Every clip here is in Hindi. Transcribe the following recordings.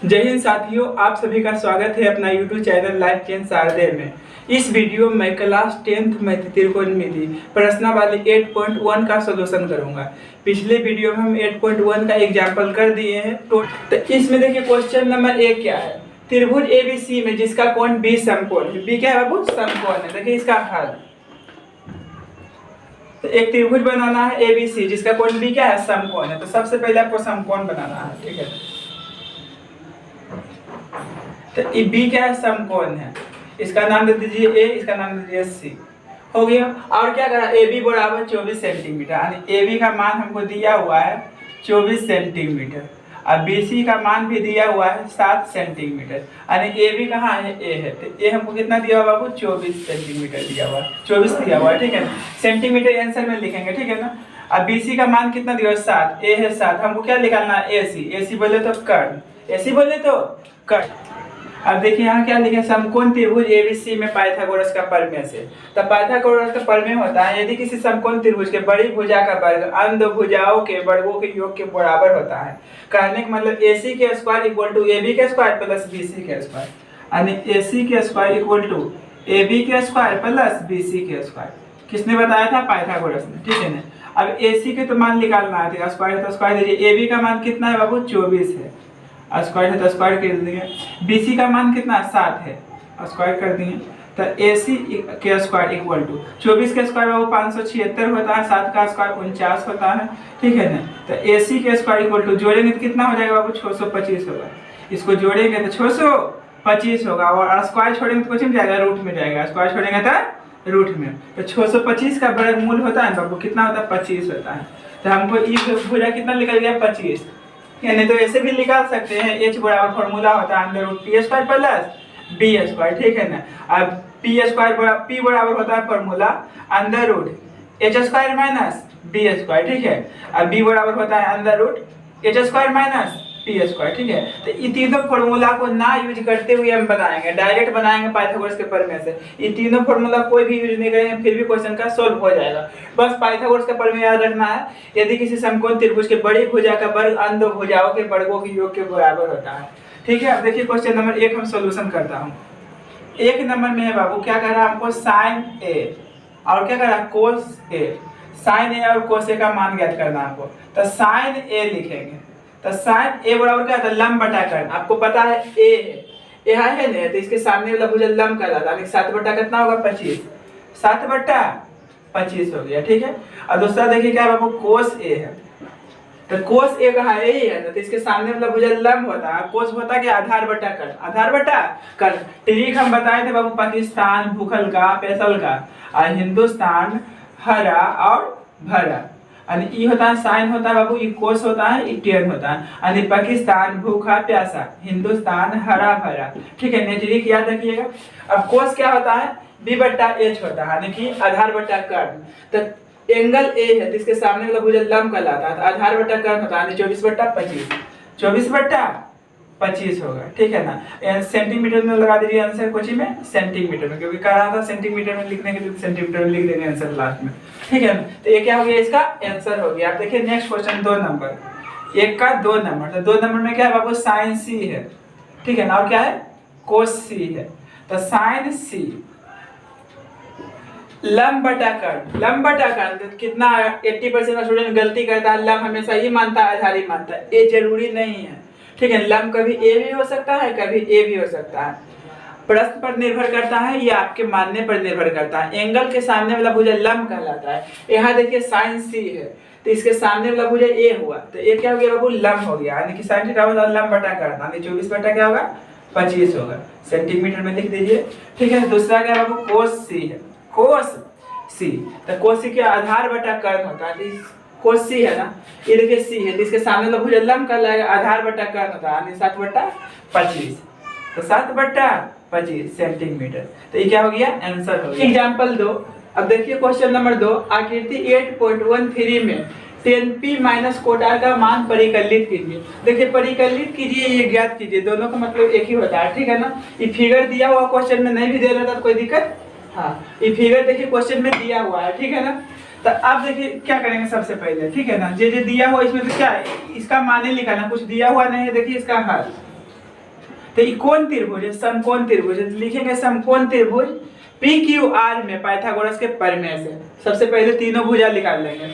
जय हिंद साथियों, आप सभी का स्वागत है अपना YouTube चैनल लाइफ चेंज शारदे में। इस वीडियो में क्लास 10th मैथ त्रिकोणमिति प्रश्नावली 8.1 का सॉल्यूशन करूंगा। पिछले वीडियो में हम 8.1 का एग्जाम्पल कर दिए हैं। तो इसमें देखिए क्वेश्चन नंबर 1 क्या है। त्रिभुज ABC में जिसका कोण B समकोण है। B क्या है बाबू? समकोण है। देखिए इसका हल, तो एक त्रिभुज बनाना है ABC जिसका कोण B क्या है? समकोण है। तो सबसे पहले आपको समकोण बनाना है, ठीक है। तो B क्या है? समकोण है। इसका नाम दे दीजिए A, इसका नाम दे दीजिए C। हो गया। और क्या करा? AB बराबर 24 सेंटीमीटर, यानी AB का मान हमको दिया हुआ है 24 सेंटीमीटर और BC का मान भी दिया हुआ है 7 सेंटीमीटर, यानी AB कहाँ है? A है। तो A हमको कितना दिया हुआ बाबू? 24 सेंटीमीटर दिया हुआ है, 24 दिया हुआ है, ठीक है। सेंटीमीटर आंसर में लिखेंगे, ठीक है ना। अब BC का मान कितना दिया हुआ? 7। A है 7। हमको क्या निकालना है? AC। AC बोले तो कर्ण, AC बोले तो कर्ण। अब देखिए यहाँ क्या लिखे? समकोण त्रिभुज ABC में पाइथागोरस का प्रमेय से। तब पाइथागोरस का प्रमेय होता है यदि किसी समकोण त्रिभुज के बड़ी भुजा का वर्ग अन्य दो भुजाओं के वर्गों के योग के बराबर होता है। कहने का मतलब AC के स्क्वायर इक्वल टू AB के स्क्वायर प्लस BC के स्क्वायर, यानी AC के स्क्वायर इक्वल टू AB के स्क्वायर प्लस BC के स्क्वायर। किसने बताया था? पाइथागोरस ने, ठीक है ना। अब AC के तो मान निकालना है, स्क्वायर तो स्क्वायर दीजिए। AB का मान कितना है बाबू? 24 है, स्क्वायर है तो स्क्वायर कर देंगे। BC का मान कितना? 7 है, स्क्वायर कर देंगे। तो AC के स्क्वायर इक्वल टू 24 के स्क्वायर बाबू 576 होता है, 7 का स्क्वायर 49 होता है, ठीक है ना। तो AC के स्क्वायर इक्वल टू जोड़ेंगे तो कितना हो जाएगा बाबू? 625 होगा। इसको जोड़ेंगे तो 625 होगा और स्क्वायर छोड़ेंगे तो कुछ में जाएगा? रूट में जाएगा। स्क्वायर छोड़ेंगे तो रूट में। तो 625 का वर्गमूल होता है बाबू, कितना होता है? 25 होता है। तो हमको ई भुजा कितना निकल गया? 25। यानी तो ऐसे भी निकाल सकते हैं, H बराबर फॉर्मूला होता है under root P square plus B square, ठीक है ना। अब P बराबर होता है formula under root H square minus B square, ठीक है। अब B बराबर होता है under root H square minus P square, ठीक है। तो ये तीनों फॉर्मूला को ना यूज करते हुए हम बनाएंगे, डायरेक्ट बनाएंगे पाइथागोरस के प्रमेय से। ये तीनों फॉर्मूला कोई भी यूज नहीं करेंगे फिर भी क्वेश्चन का सॉल्व हो जाएगा। बस पाइथागोरस का प्रमेय याद रखना है। यदि किसी समकोण त्रिभुज के बड़ी भुजा का वर्ग अन्य दो भुजाओं के वर्गों के योग के बराबर होता है, ठीक है। अब देखिए क्वेश्चन नंबर 1 हम सॉल्यूशन करता हूँ। 1 नंबर में है बाबू, क्या कह रहा है हमको? साइन A और क्या कह रहा है? कोस A। साइन A और कोस A का मान ज्ञात करना है आपको। तो साइन A लिखेंगे, तो साइन A बराबर क्या था? लंब बटा कर्ण। आपको पता है A है ना, तो इसके सामने वाला भुजा लंब कहलाता है। 7 बटा कितना होगा? 25। 7 बटा 25 हो गया, ठीक है। और दूसरा देखिए क्या बाबू? कोस A है। तो कोस A कहाँ है? यही है ना, तो इसके सामने वाला भुजा लंब होता है। कोस होता क्या? आधार बटा कर्ण। आधार बटा कर्ण। ट्रिक हम बताए थे बाबू, पाकिस्तान भूखल का, पैसल का, और हिंदुस्तान हरा और भरा। यानी ई होता है साइन होता है बाबू, ई कोस होता है, ई टेन होता है। यानी पाकिस्तान भूखा प्यासा, हिंदुस्तान हरा भरा, ठीक है। नेट्रिक याद रखिएगा। अब कोस क्या होता है? B बट्टा H होता है, यानी कि आधार बट्टा कर्ण। तो एंगल A है तो इसके सामने वाला भुजा लंब कहलाता है, तो आधार बट्टा कर्ण होता है, 24 बट्टा 25। 24 बट्टा 25 होगा, ठीक है ना। सेंटीमीटर में लगा दीजिए आंसर, कोची में सेंटीमीटर में, क्योंकि कह रहा था सेंटीमीटर में लिखने के लिए सेंटीमीटर में लिख देंगे आंसर लास्ट में, ठीक है ना। तो ये क्या हो गया? इसका आंसर हो गया। आप देखिए नेक्स्ट क्वेश्चन 2 नंबर, 1 का 2 नंबर। तो 2 नंबर में क्या है बाबू? साइन C है, ठीक है ना। और क्या है? कोस C है। तो साइन C लंब बटा कर्ण। लंब बटा कर्ण तो कितना? 80% का स्टूडेंट गलती करता है, लंब हमेशा ही मानता है, आधार ही मानता है। ये जरूरी नहीं है, ठीक है। लंब कभी A भी हो सकता है, कभी A भी हो सकता है। प्रश्न पर निर्भर करता है या आपके मानने पर निर्भर करता है। एंगल के सामने वाला भुजा लंब कहलाता है। यहाँ देखिए साइन C है तो इसके सामने वाला भुजा A हुआ, तो ये क्या हो गया बाबू? लंब हो गया, यानी कि साइन थीटा होता है लंब बटा कर्ण, यानी 24 बटा क्या होगा? 25 होगा। सेंटीमीटर में लिख दीजिए, ठीक है। दूसरा क्या बाबू? कोस C है, कोस C। तो कोस C के आधार बटा कर्ण होता है। कोस C है ना, ये देखिए C है तो इसके सामने वाला भुजा लंब कहलाएगा, आधार बटा कर्ण होता है, यानी 7 बटा 25। तो 7 बटा 25 सेंटीमीटर। तो ये क्या हो गया? आंसर हो गया। एग्जांपल 2। अब देखिए क्वेश्चन नंबर 2, आकृति 8.13 में 10p माइनस कोटार का मान परिकलित कीजिए। देखिए परिकलित कीजिए, ये ज्ञात कीजिए, दोनों का मतलब एक ही होता है, ठीक है ना। ये फिगर दिया हुआ क्वेश्चन में नहीं भी दे रहा था तो कोई दिक्कत? हाँ, ये फिगर देखिए क्वेश्चन में दिया हुआ है, ठीक है ना। तो आप देखिए क्या करेंगे सबसे पहले, ठीक है ना। जो दिया हुआ इसमें तो क्या है? इसका मान ही लिखा ना, कुछ दिया हुआ नहीं है। देखिए इसका हल, तो ये कौन त्रिभुज है? समकोण त्रिभुज है। तो लिखेंगे समकोण त्रिभुज पी क्यू आर में पाइथागोरस के प्रमेय से। सबसे पहले तीनों भुजा निकाल लेंगे।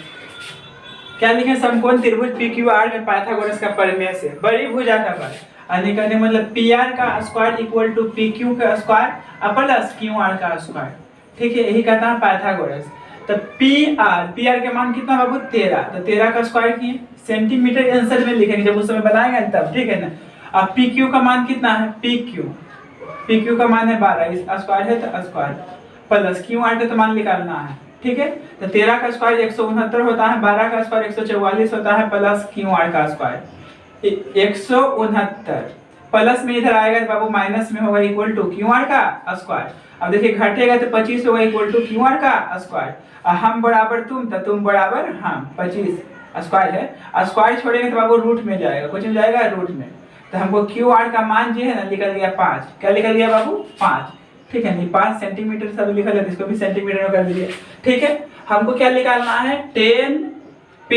क्या लिखें? समकोण त्रिभुज पी क्यू आर में पाइथागोरस का प्रमेय से बड़ी भुजा का बल यानी कहने मतलब पी आर का square equal to P Q का स्क्वायर प्लस क्यू आर का स्क्वायर। ठीक है, यही कहता है पाइथागोरस। तो पी आर के मान कितना बाबू? 13। तो 13 का स्क्वायर किए, सेंटीमीटर आंसर में लिखेंगे जब उस समय बनाएंगे तब। ठीक है ना। अब पी क्यू का मान कितना है? पी क्यू का मान है 12, इस स्क्वायर है तो स्क्वायर प्लस क्यू आर का तो मान निकालना है। ठीक है, तो 13 का स्क्वायर 169 होता है, 12 का स्क्वायर 144 होता है प्लस क्यू आर का स्क्वायर 169 प्लस में इधर आएगा तो बाबू माइनस में होगा इक्वल टू क्यू आर का स्क्वायर। अब देखिए घटेगा तो 25 होगा इक्वल टू क्यू आर का स्क्वायर। हम बराबर तुम तो तुम बराबर हम, 25 स्क्वायर है, स्क्वायर छोड़ेंगे तो बाबू रूट में जाएगा, कुछ में जाएगा रूट में। तो हमको क्यू आर का मान जो है ना निकल गया 5। क्या निकल गया बाबू? 5। ठीक है, नहीं 5 सेंटीमीटर सब लिखा है, इसको भी सेंटीमीटर में कर दीजिए। ठीक है, हमको क्या निकालना है? 10p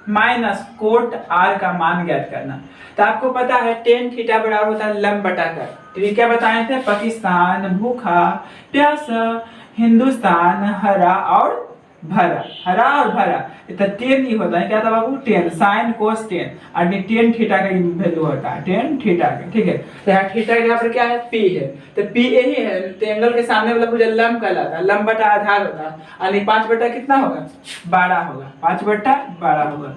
माइनस कोट r का मान ज्ञात करना। तो आपको पता है tan थीटा बराबर होता है लंब बटा कर। तो ये क्या बताए थे? पाकिस्तान भूखा प्यासा, हिंदुस्तान हरा और भरा, हरा और भरा। तो tan ही होता है क्या था बाबू? tan sin cos tan और tan थीटा का वैल्यू होता है tan थीटा का। ठीक है, तो यहाँ थीटा के यहाँ पर क्या है? p है। तो p यही है, तो एंगल के सामने वाला भुजा लंब कहलाता है, लंब बटा आधार होता है। यानी 5 बटा कितना होगा? 12 होगा, 5 बटा 12 होगा।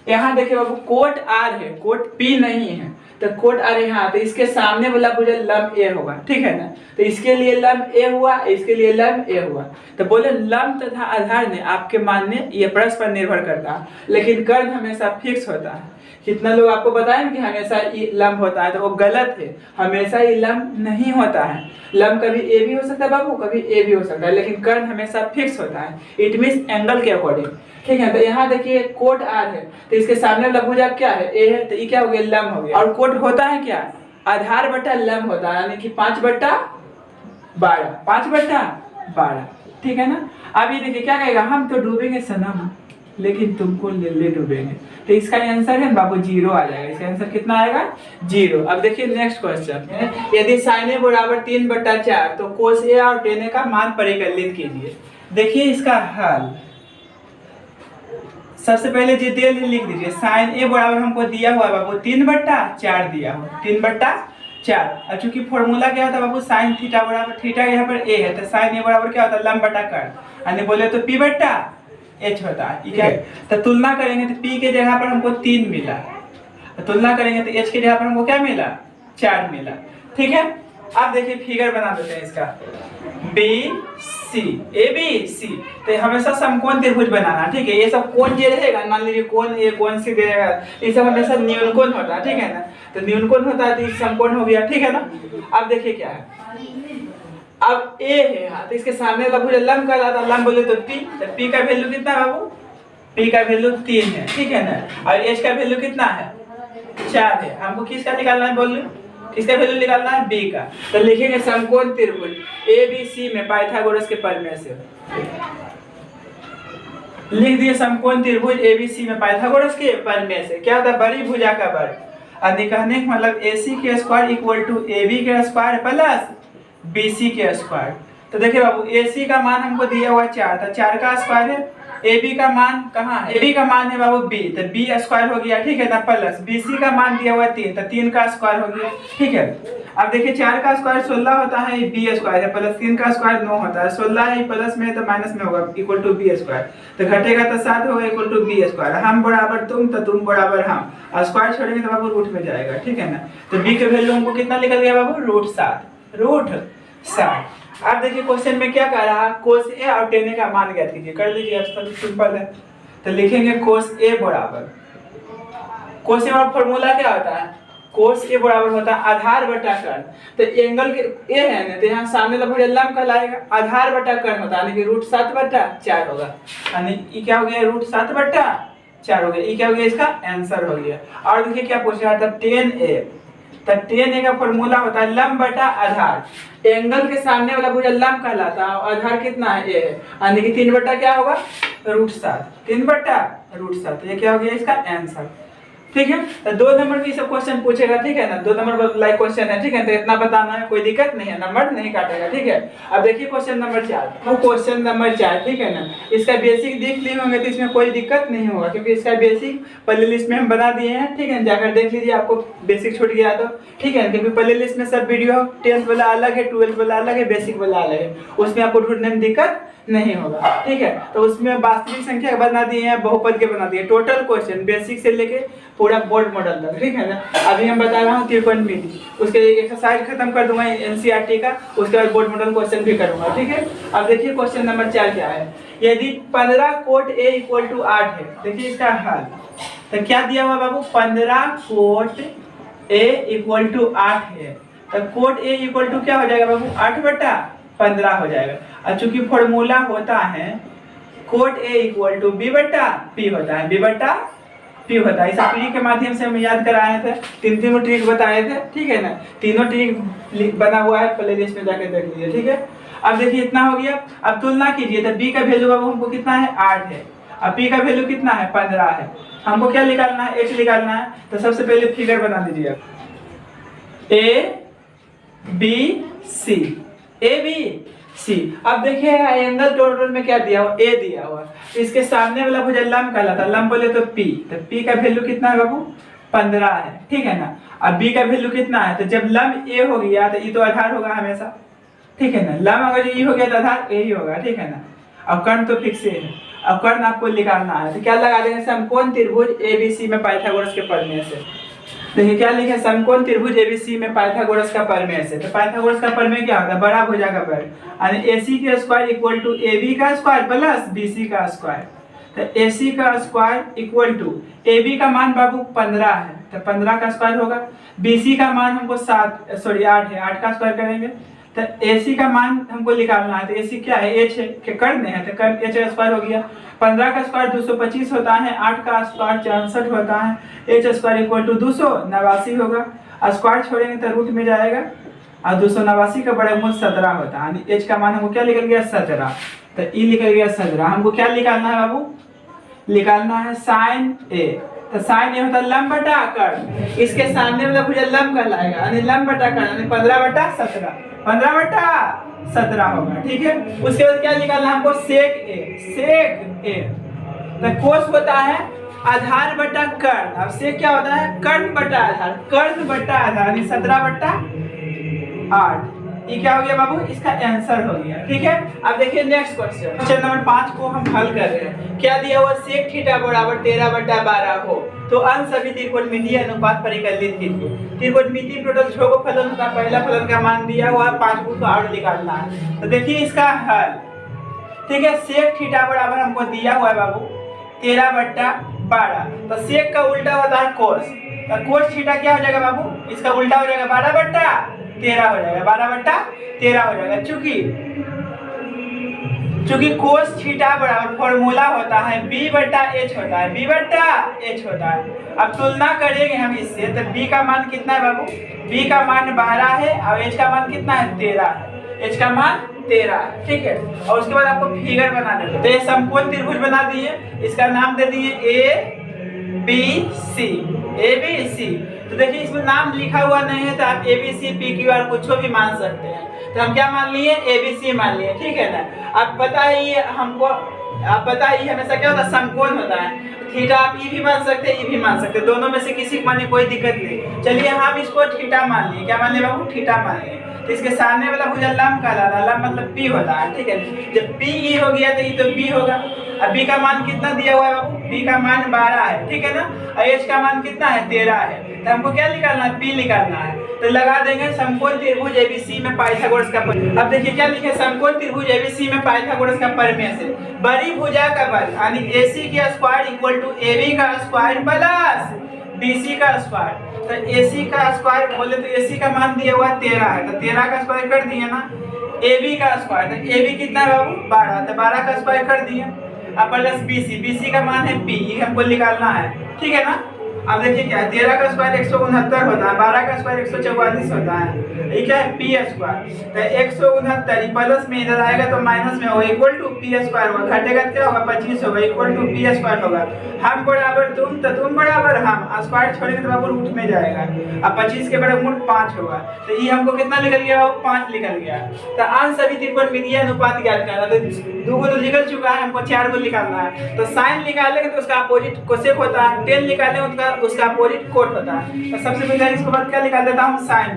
यहाँ देखिए बाबू कोट r है, कोट p नहीं है, तो कोट r यहाँ, तो इसके सामने वाला भुजा लंब a होगा। ठीक है ना। तो इसके लिए लंब a हुआ, इसके लिए लंब a हुआ। तो बोले लंब तथा आधार ने आपके मानने ये परस्पर निर्भर करता है, लेकिन कर्ण हमेशा फिक्स होता है। कितना लोग आपको बताएं कि हमेशा ये लंब होता है, तो वो गलत है। हमेशा ये लंब नहीं होता है। लंब कभी ए भी हो सकता है बाबू, कभी ए भी हो सकता है, लेकिन कर्ण हमेशा फिक्स होता है। इट मीन्स एंगल के अकॉर्डिंग। ठीक है, तो यहाँ देखिए कोट आर है, तो इसके सामने वाला भुजा क्या है? ए है, तो ये क्या हो गया? लंब हो गया। और कोट होता है क्या? आधार बटा लंब होता है, यानी कि 5 बटा 12, 5 बटा 12। ठीक है ना। अब ये देखिए क्या कहेगा? हम तो डूबेंगे सनम, लेकिन तुमको ले डूबेंगे। तो इसका आंसर है बाबू 0 आ जाएगा। इसका आंसर कितना आएगा? 0। अब देखिए नेक्स्ट क्वेश्चन, यदि sin a बराबर 3/4 तो cos a और tan a का मान परिकलित कीजिए। देखिए इसका हल, सबसे पहले जी लिख दीजिए। sin a बराबर हमको दिया हुआ बाबू 3/4 दिया हुआ, 3/4। और चूंकि फॉर्मूला क्या होता है बाबू? sin थीटा बराबर, थीटा यहाँ पर a है, तो sin a बराबर क्या होता है? लंब बटा कर्ण, यानी बोले तो p बटा h होता है। ठीक है, तो तुलना करेंगे तो p के जगह पर हमको 3 मिला, तो तुलना करेंगे तो h के जगह पर हमको क्या मिला? 4 मिला। ठीक है, अब देखिए फिगर बना देते हैं इसका। BC ABC, तो हमेशा समकोण त्रिभुज बनाना। ठीक है, ये सब कोण जो रहेगा, मान लीजिए कोण A कोण C रहेगा, ये सब हमेशा न्यूनकोण होता है। ठीक है ना। तो न्यूनकोण होता है तो समकोण हो गया। ठीक है ना। अब देखिए क्या है, अब A है, हाँ, तो इसके सामने वाला भुजा लंब कहलाता है, लंब बोले तो P। तो P का वैल्यू कितना है बाबू? P का वैल्यू 3 है। ठीक है ना। और H का वैल्यू कितना है? 4 है। हमको किसका निकालना है बोलिए? किसका वैल्यू निकालना है? B का। तो लिखेंगे समकोण त्रिभुज ABC में पाइथागोरस के प्रमेय से। लिख दिए समकोण त्रिभुज ABC में पाइथागोरस के प्रमेय से। क्या होता है? बड़ी भुजा का वर्ग। कहने का मतलब AC के स्क्वायर इक्वल टू AB के स्क्वायर प्लस BC के स्क्वायर। तो देखिए बाबू AC का मान हमको दिया हुआ 4, तो 4 का स्क्वायर है। AB का मान कहाँ है? AB का मान है बाबू B, तो B स्क्वायर हो गया। ठीक है ना। प्लस BC का मान दिया हुआ 3, तो 3 का स्क्वायर हो गया। ठीक है, अब देखिए 4 का स्क्वायर 16 होता है, B स्क्वायर है, प्लस 3 का स्क्वायर 9 होता है। 16 है प्लस में तो माइनस में होगा इक्वल टू B स्क्वायर, तो घटेगा तो 7 होगा इक्वल टू B स्क्वायर। हम बराबर तुम तो तुम बराबर हम, स्क्वायर छोड़ेंगे तो बाबू रूट में जाएगा। ठीक है ना। तो B के वैल्यू हमको कितना निकल गया बाबू? √7। अब देखिए क्वेश्चन में क्या कह रहा है? cos a और tan a का मान ज्ञात कीजिए। कर लीजिए, अब सिंपल है। तो लिखेंगे cos a बराबर, cos a का फॉर्मूला क्या होता है? cos a बराबर होता है आधार बटा कर्ण। तो एंगल के a है ना, तो यहाँ सामने वाला भुजा लंब कहलाएगा, आधार बटा कर्ण होता है, यानी कि √7/4 होगा। यानी ये क्या हो गया? √7/4 हो गया। ये क्या हो गया? इसका आंसर हो गया। और देखिए क्या पूछ रहा था? tan a, तो tan a का फॉर्मूला होता है लंब बटा आधार। एंगल के सामने वाला भुजा लंब कहलाता है, और आधार कितना है? a है, यानी कि 3 बटा क्या होगा? √7, 3 बटा √7। ये क्या हो गया? इसका आंसर। ठीक है। तो 2 नंबर भी सब क्वेश्चन पूछेगा, ठीक है ना, 2 नंबर लाइक क्वेश्चन है, ठीक है। तो इतना बताना है, कोई दिक्कत नहीं है, नंबर नहीं काटेगा, ठीक है। अब देखिए क्वेश्चन नंबर 4, वो क्वेश्चन नंबर 4, ठीक है ना। इसका बेसिक देख लिए होंगे तो इसमें कोई दिक्कत नहीं होगा, क्योंकि इसका बेसिक प्ले लिस्ट में हम बना दिए हैं, ठीक है। जाकर देख लीजिए, आपको बेसिक छूट गया तो, ठीक है, क्योंकि प्ले लिस्ट में सब वीडियो 10th वाला अलग है, 12th वाला अलग है, बेसिक वाला अलग है, उसमें आपको ढूंढने में दिक्कत नहीं होगा, ठीक है। तो उसमें वास्तविक संख्या बना दिए हैं, बहुपद के बना दिए, टोटल क्वेश्चन बेसिक से लेके पूरा बोर्ड मॉडल तक, ठीक है ना। अभी हम बता रहा हूँ त्रिकोणमिति, उसके एक्सरसाइज खत्म कर दूंगा एनसीईआरटी का, उसके बाद बोर्ड मॉडल क्वेश्चन भी करूंगा, ठीक है। अब देखिए क्वेश्चन नंबर 4 क्या है। यदि 15 कोट a = 8 है, देखिए इसका हल। तो क्या दिया हुआ बाबू, 15 कोट a = 8 है, तो कोट a = क्या हो जाएगा बाबू, 8/15 हो जाएगा। और चूंकि फॉर्मूला होता है कोट a = b/p होता है, b/p होता है। इस ट्रिक के माध्यम से हम याद कराए थे, तीनों ट्रिक बताए थे, ठीक है ना। तीनों ट्रिक बना हुआ है, प्ले लिस्ट में जाके देख लीजिए, ठीक है। अब देखिए इतना हो गया। अब तुलना कीजिए, तो b का वैल्यू बाबू हमको कितना है, 8 है, अब p का वैल्यू कितना है, 15 है। हमको क्या निकालना है, h निकालना है। तो सबसे पहले फिगर बना दीजिए, a b c, a b c। अब देखिए एंगल टोटल में क्या दिया हुआ, a दिया हुआ, इसके सामने वाला भुजा लंब कहलाता है, लंब बोले तो p, तो p का वैल्यू कितना है बाबू, 15 है, ठीक है ना। अब b का वैल्यू कितना है, तो जब लंब a हो गया तो ये तो आधार होगा हमेशा, ठीक है ना। लंब अगर ये हो गया तो आधार a ही होगा, ठीक है ना। अब कर्ण तो फिक्स है, अब कर्ण आपको निकालना है, तो क्या लगा देंगे, समकोण त्रिभुज ABC में पाइथागोरस के प्रमेय से। देखिए क्या लिखे, समकोण त्रिभुज ABC में पाइथागोरस का प्रमेय से। तो पाइथागोरस का प्रमेय क्या होता है, बड़ा भुजा का वर्ग, यानी AC का स्क्वायर इक्वल टू AB का स्क्वायर प्लस BC का स्क्वायर। तो AC का स्क्वायर इक्वल टू AB का मान बाबू 15 है, तो 15 का स्क्वायर होगा। BC का मान हमको 8 है, 8 का स्क्वायर करेंगे। तो AC का मान हमको निकालना है, तो AC क्या है, h है, कि कर्ण है, तो कर्ण h का स्क्वायर हो गया। 15 का स्क्वायर 225 होता है, 8 का स्क्वायर 64 होता है, h स्क्वायर इक्वल टू 289 होगा। स्क्वायर छोड़ेंगे तो रूट में जाएगा, और 289 का बड़ा 17 होता है, यानी h का मान हमको क्या निकल गया, 17। तो e निकल गया 17। हमको क्या निकालना है बाबू, निकालना है साइन a। तो साइन ए होता है लंब बटा कर्ण, इसके सामने वाला भुजा लंब कहलाएगा, यानी लंब बटा कर्ण, यानी 15/17, 15/17 होगा, ठीक है। उसके बाद क्या निकालना हमको, सेक ए। तो कोस होता है आधार बटा कर्ण, अब सेक क्या होता है, कर्ण बटा आधार, कर्ण बटा आधार, यानी 17/8। ये क्या हो गया बाबू, इसका आंसर हो गया, ठीक है। अब देखिए नेक्स्ट क्वेश्चन नंबर 5 को हम हल कर रहे हैं। क्या दिया हुआ, सेक थीटा बराबर 13/12 हो तो अन्य सभी त्रिकोणमितीय अनुपात परिकलित कीजिए। त्रिकोणमितीय टोटल 6 को फलन का, पहला फलन का मान दिया हुआ, 5 को और निकालना है। तो देखिए इसका हल, ठीक है। सेक थीटा बराबर हमको दिया हुआ है बाबू 13/12, तो सेक का उल्टा होता है कोस, तो कोस थीटा क्या हो जाएगा बाबू, इसका उल्टा हो जाएगा 12/13 हो जाएगा, 12/13 हो जाएगा। चूंकि कोस थीटा बराबर फॉर्मूला होता है b/h होता है, b/h होता है। अब तुलना करेंगे हम इससे, तो b का मान कितना है बाबू, b का मान 12 है, और h का मान कितना है, 13 है, h का मान 13 है, ठीक है। और उसके बाद आपको फिगर बनाना है, तो ये समकोण त्रिभुज बना दिए, इसका नाम दे दिए ABC। तो देखिए इसमें नाम लिखा हुआ नहीं है, तो आप ABC PQR कुछ भी मान सकते हैं। तो हम क्या मान लिए, ABC मान लिए, ठीक है ना। अब पता है ये हमको, आप पता है हमेशा क्या होता है, समकोण होता है। थीटा आप ई भी मान सकते हैं, ई भी मान सकते हैं, दोनों में से किसी को मानने कोई दिक्कत नहीं। चलिए हम इसको थीटा मान लिए, क्या मान लिए बाबू, थीटा मान लिए। तो इसके सामने वाला भुजा लंब कहलाता है, लंब मतलब P होता है, ठीक है। जब P E हो गया तो ये तो B होगा। अब B का मान कितना दिया हुआ है बाबू, B का मान 12 है, ठीक है ना, और H का मान कितना है, 13 है। तो हमको क्या निकालना है, P निकालना है। तो लगा देंगे समकोण त्रिभुज ABC में पाइथागोरस का प्रमेय। अब देखिए क्या लिखे, समकोण त्रिभुज ABC में पाइथागोरस का प्रमेय से बड़ी भुजा का वर्ग, यानी AC का स्क्वायर इक्वल टू AB का स्क्वायर प्लस BC का स्क्वायर। तो AC का स्क्वायर बोले तो AC का मान दिया हुआ 13 है, तो 13 का स्क्वायर कर दिए ना। AB का स्क्वायर, तो AB कितना है बाबू, 12, तो 12 का स्क्वायर कर दिए। अब प्लस BC का मान है P, ये हमको निकालना है, ठीक है ना। अब देखिए क्या है, 13 का स्क्वायर 169 होता है, 12 का स्क्वायर 144 होता है, ये क्या है पी स्क्वायर। तो 169 प्लस में इधर आएगा तो माइनस में होगा, इक्वल टू पी स्क्वायर होगा, घटेगा क्या होगा 25 होगा, इक्वल टू पी स्क्वायर होगा। हम बराबर तुम तो तुम बराबर हम, स्क्वायर छोड़ेंगे तो बाबू रूट में जाएगा। अब 25 के बराबर मूल 5 होगा, तो ये हमको कितना निकल गया, 5 निकल गया। तो आन सभी त्रिकोणमितीय अनुपात ज्ञात करना, तो 2 को तो निकल चुका है, हमको 4 को निकालना है। तो साइन निकालेंगे तो उसका अपोजिट कोसेक होता है, टेन निकालेंगे उसका अपोजिट कोट होता है। तो सबसे पहले इसके बाद क्या निकाल देता हूँ, साइन।